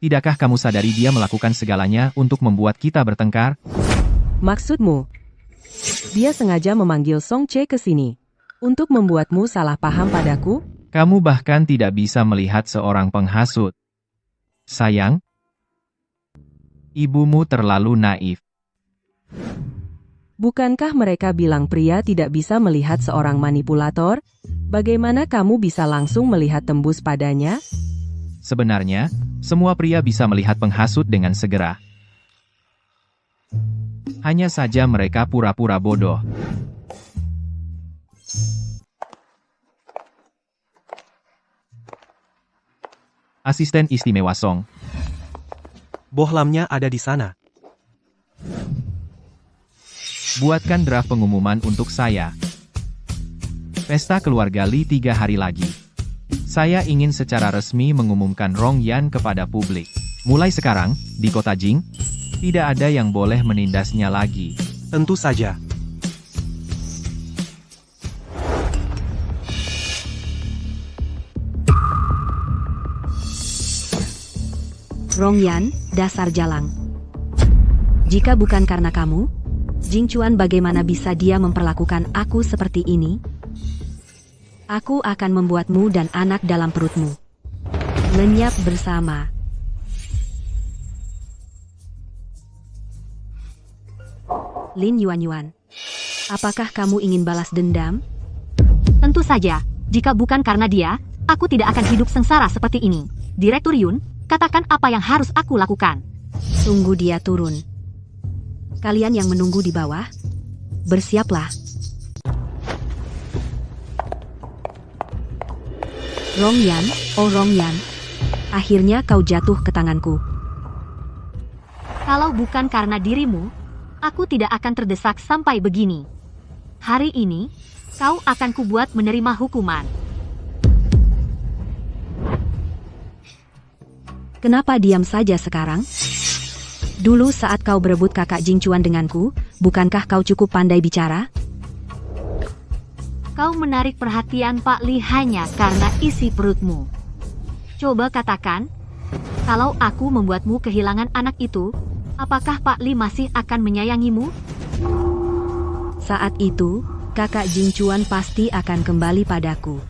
Tidakkah kamu sadari dia melakukan segalanya untuk membuat kita bertengkar? Maksudmu? Dia sengaja memanggil Song Che ke sini. Untuk membuatmu salah paham padaku? Kamu bahkan tidak bisa melihat seorang penghasut. Sayang, ibumu terlalu naif. Bukankah mereka bilang pria tidak bisa melihat seorang manipulator? Bagaimana kamu bisa langsung melihat tembus padanya? Sebenarnya, semua pria bisa melihat penghasut dengan segera. Hanya saja mereka pura-pura bodoh. Asisten istimewa Song. Bohlamnya ada di sana. Buatkan draft pengumuman untuk saya. Pesta keluarga Lee 3 hari lagi. Saya ingin secara resmi mengumumkan Rong Yan kepada publik. Mulai sekarang, di kota Jing, tidak ada yang boleh menindasnya lagi. Tentu saja. Rong Yan, dasar jalang. Jika bukan karena kamu, Jing Chuan bagaimana bisa dia memperlakukan aku seperti ini? Aku akan membuatmu dan anak dalam perutmu lenyap bersama. Lin Yuanyuan, apakah kamu ingin balas dendam? Tentu saja, jika bukan karena dia, aku tidak akan hidup sengsara seperti ini. Direktur Yun, katakan apa yang harus aku lakukan. Tunggu dia turun. Kalian yang menunggu di bawah, bersiaplah. Rongyan, oh Rongyan, akhirnya kau jatuh ke tanganku. Kalau bukan karena dirimu, aku tidak akan terdesak sampai begini. Hari ini, kau akan kubuat menerima hukuman. Kenapa diam saja sekarang? Dulu saat kau berebut kakak Jingchuan denganku, bukankah kau cukup pandai bicara? Kau menarik perhatian Pak Li hanya karena isi perutmu. Coba katakan, kalau aku membuatmu kehilangan anak itu, apakah Pak Li masih akan menyayangimu? Saat itu, kakak Jingchuan pasti akan kembali padaku.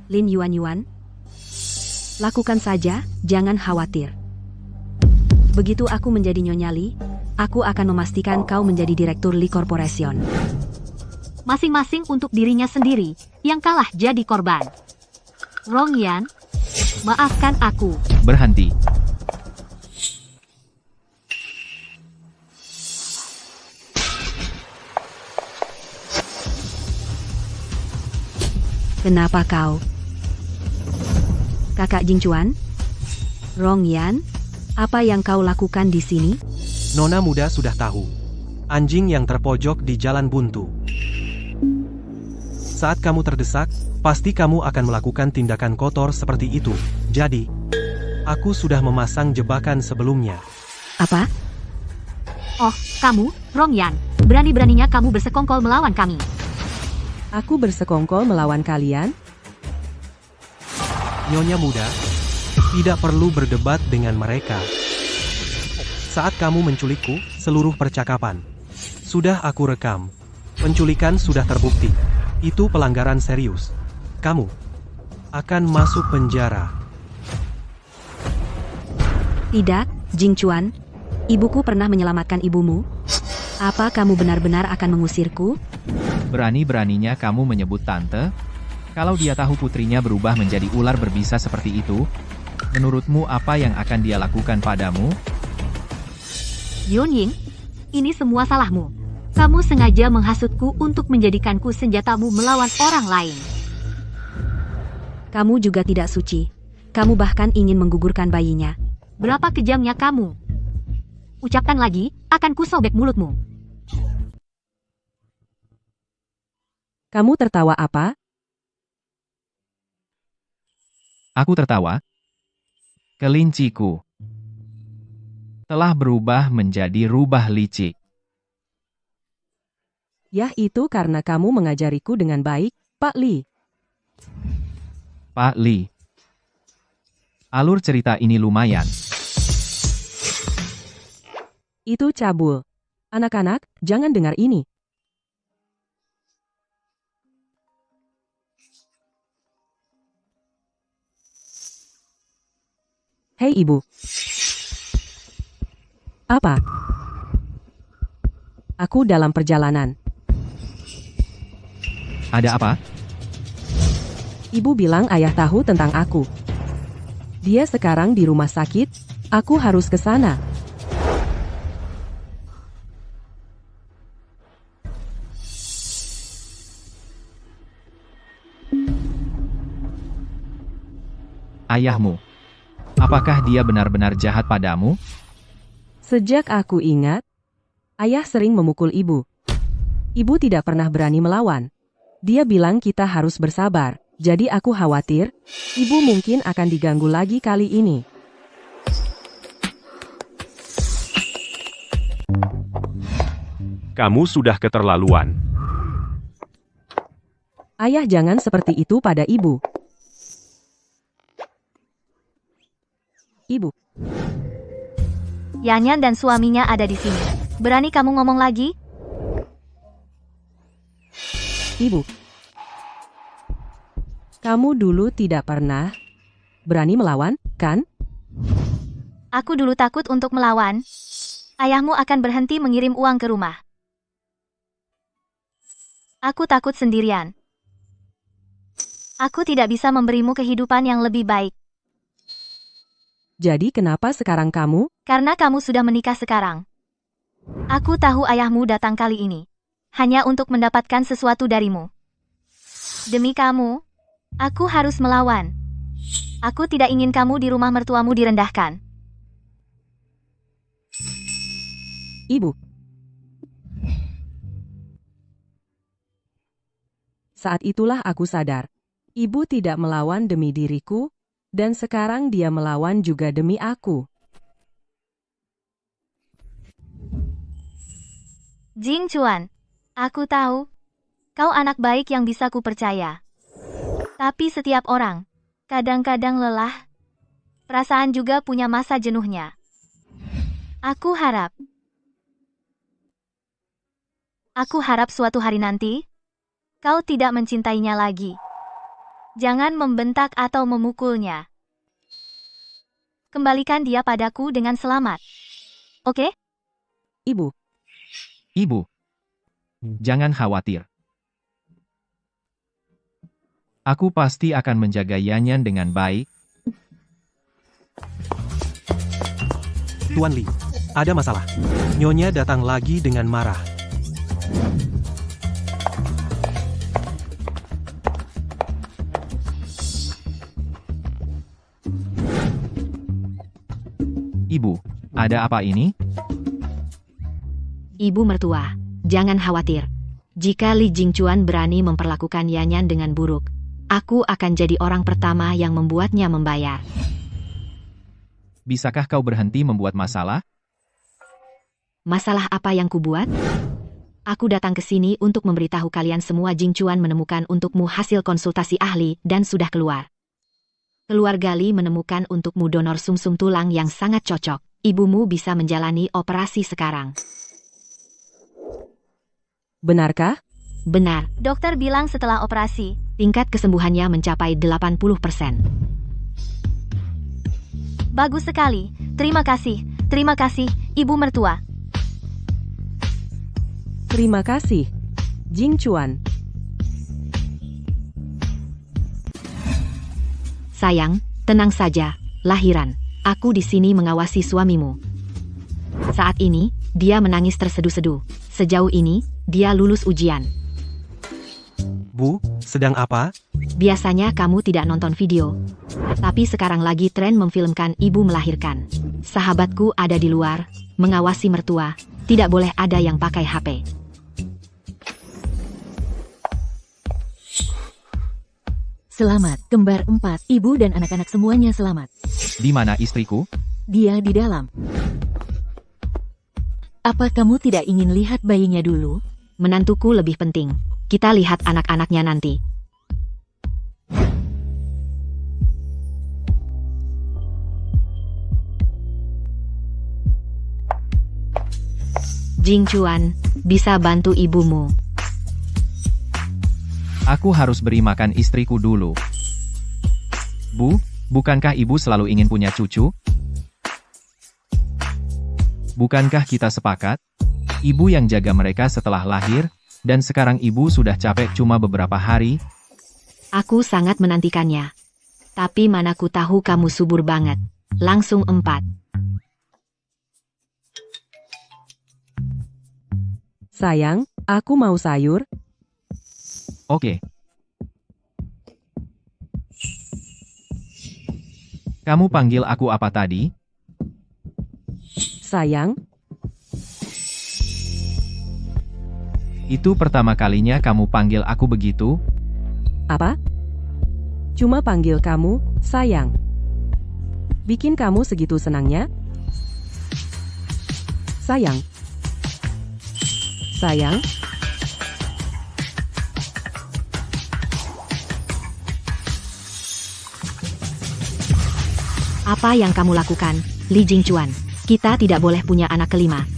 Lin Yuanyuan, lakukan saja, jangan khawatir. Begitu aku menjadi Nyonya Li, aku akan memastikan kau menjadi Direktur Li Corporation. Masing-masing untuk dirinya sendiri, yang kalah jadi korban. Rongyan, maafkan aku. Berhenti. Kenapa kau? Kakak Jingchuan? Rongyan, apa yang kau lakukan di sini? Nona muda sudah tahu. Anjing yang terpojok di jalan buntu. Saat kamu terdesak, pasti kamu akan melakukan tindakan kotor seperti itu. Jadi, aku sudah memasang jebakan sebelumnya. Apa? Oh, kamu, Rongyan, berani-beraninya kamu bersekongkol melawan kami. Aku bersekongkol melawan kalian? Nyonya muda, tidak perlu berdebat dengan mereka. Saat kamu menculikku, seluruh percakapan sudah aku rekam. Penculikan sudah terbukti. Itu pelanggaran serius. Kamu akan masuk penjara. Tidak, Jingchuan. Ibuku pernah menyelamatkan ibumu. Apa kamu benar-benar akan mengusirku? Berani-beraninya kamu menyebut tante? Kalau dia tahu putrinya berubah menjadi ular berbisa seperti itu, menurutmu apa yang akan dia lakukan padamu? Yunying, ini semua salahmu. Kamu sengaja menghasutku untuk menjadikanku senjatamu melawan orang lain. Kamu juga tidak suci. Kamu bahkan ingin menggugurkan bayinya. Berapa kejamnya kamu? Ucapkan lagi, akan kusobek mulutmu. Kamu tertawa apa? Aku tertawa. Kelinciku telah berubah menjadi rubah licik. Yah, itu karena kamu mengajariku dengan baik, Pak Li. Pak Li, alur cerita ini lumayan. Itu cabul. Anak-anak, jangan dengar ini. Hei ibu. Apa? Aku dalam perjalanan. Ada apa? Ibu bilang ayah tahu tentang aku. Dia sekarang di rumah sakit, aku harus ke sana. Ayahmu. Apakah dia benar-benar jahat padamu? Sejak aku ingat, ayah sering memukul ibu. Ibu tidak pernah berani melawan. Dia bilang kita harus bersabar. Jadi aku khawatir, ibu mungkin akan diganggu lagi kali ini. Kamu sudah keterlaluan. Ayah jangan seperti itu pada ibu. Ibu. Yanyan dan suaminya ada di sini. Berani kamu ngomong lagi? Ibu. Kamu dulu tidak pernah berani melawan, kan? Aku dulu takut untuk melawan. Ayahmu akan berhenti mengirim uang ke rumah. Aku takut sendirian. Aku tidak bisa memberimu kehidupan yang lebih baik. Jadi kenapa sekarang kamu? Karena kamu sudah menikah sekarang. Aku tahu ayahmu datang kali ini. Hanya untuk mendapatkan sesuatu darimu. Demi kamu, aku harus melawan. Aku tidak ingin kamu di rumah mertuamu direndahkan. Ibu. Saat itulah aku sadar. Ibu tidak melawan demi diriku, dan sekarang dia melawan juga demi aku. Jing Chuan, aku tahu, kau anak baik yang bisa kupercaya. Tapi setiap orang, kadang-kadang lelah. Perasaan juga punya masa jenuhnya. Aku harap suatu hari nanti, kau tidak mencintainya lagi. Jangan membentak atau memukulnya. Kembalikan dia padaku dengan selamat. Oke? Ibu. Ibu, jangan khawatir. Aku pasti akan menjaga Yanyan dengan baik. Tuan Li, ada masalah. Nyonya datang lagi dengan marah. Ibu, ada apa ini? Ibu mertua, jangan khawatir. Jika Li Jingchuan berani memperlakukan Yanyan dengan buruk, aku akan jadi orang pertama yang membuatnya membayar. Bisakah kau berhenti membuat masalah? Masalah apa yang kubuat? Aku datang ke sini untuk memberitahu kalian semua Jingchuan menemukan untukmu hasil konsultasi ahli dan sudah keluar. Keluarga Li menemukan untukmu donor sumsum tulang yang sangat cocok. Ibumu bisa menjalani operasi sekarang. Benarkah? Benar. Dokter bilang setelah operasi, tingkat kesembuhannya mencapai 80%. Bagus sekali. Terima kasih, Ibu mertua. Terima kasih, Jingchuan. Sayang, tenang saja, lahiran. Aku di sini mengawasi suamimu. Saat ini, dia menangis terseduh-seduh. Sejauh ini, dia lulus ujian. Bu, sedang apa? Biasanya kamu tidak nonton video. Tapi sekarang lagi tren memfilmkan ibu melahirkan. Sahabatku ada di luar, mengawasi mertua. Tidak boleh ada yang pakai HP. Selamat, kembar 4, ibu dan anak-anak semuanya selamat. Di mana istriku? Dia di dalam. Apa kamu tidak ingin lihat bayinya dulu? Menantuku lebih penting. Kita lihat anak-anaknya nanti. Jingchuan, bisa bantu ibumu. Aku harus beri makan istriku dulu. Bu, bukankah ibu selalu ingin punya cucu? Bukankah kita sepakat? Ibu yang jaga mereka setelah lahir, dan sekarang ibu sudah capek cuma beberapa hari. Aku sangat menantikannya. Tapi mana ku tahu kamu subur banget. Langsung 4. Sayang, aku mau sayur. Oke. Kamu panggil aku apa tadi? Sayang. Itu pertama kalinya kamu panggil aku begitu? Apa? Cuma panggil kamu, sayang. Bikin kamu segitu senangnya? Sayang. Sayang. Apa yang kamu lakukan, Li Jingchuan? Kita tidak boleh punya anak kelima.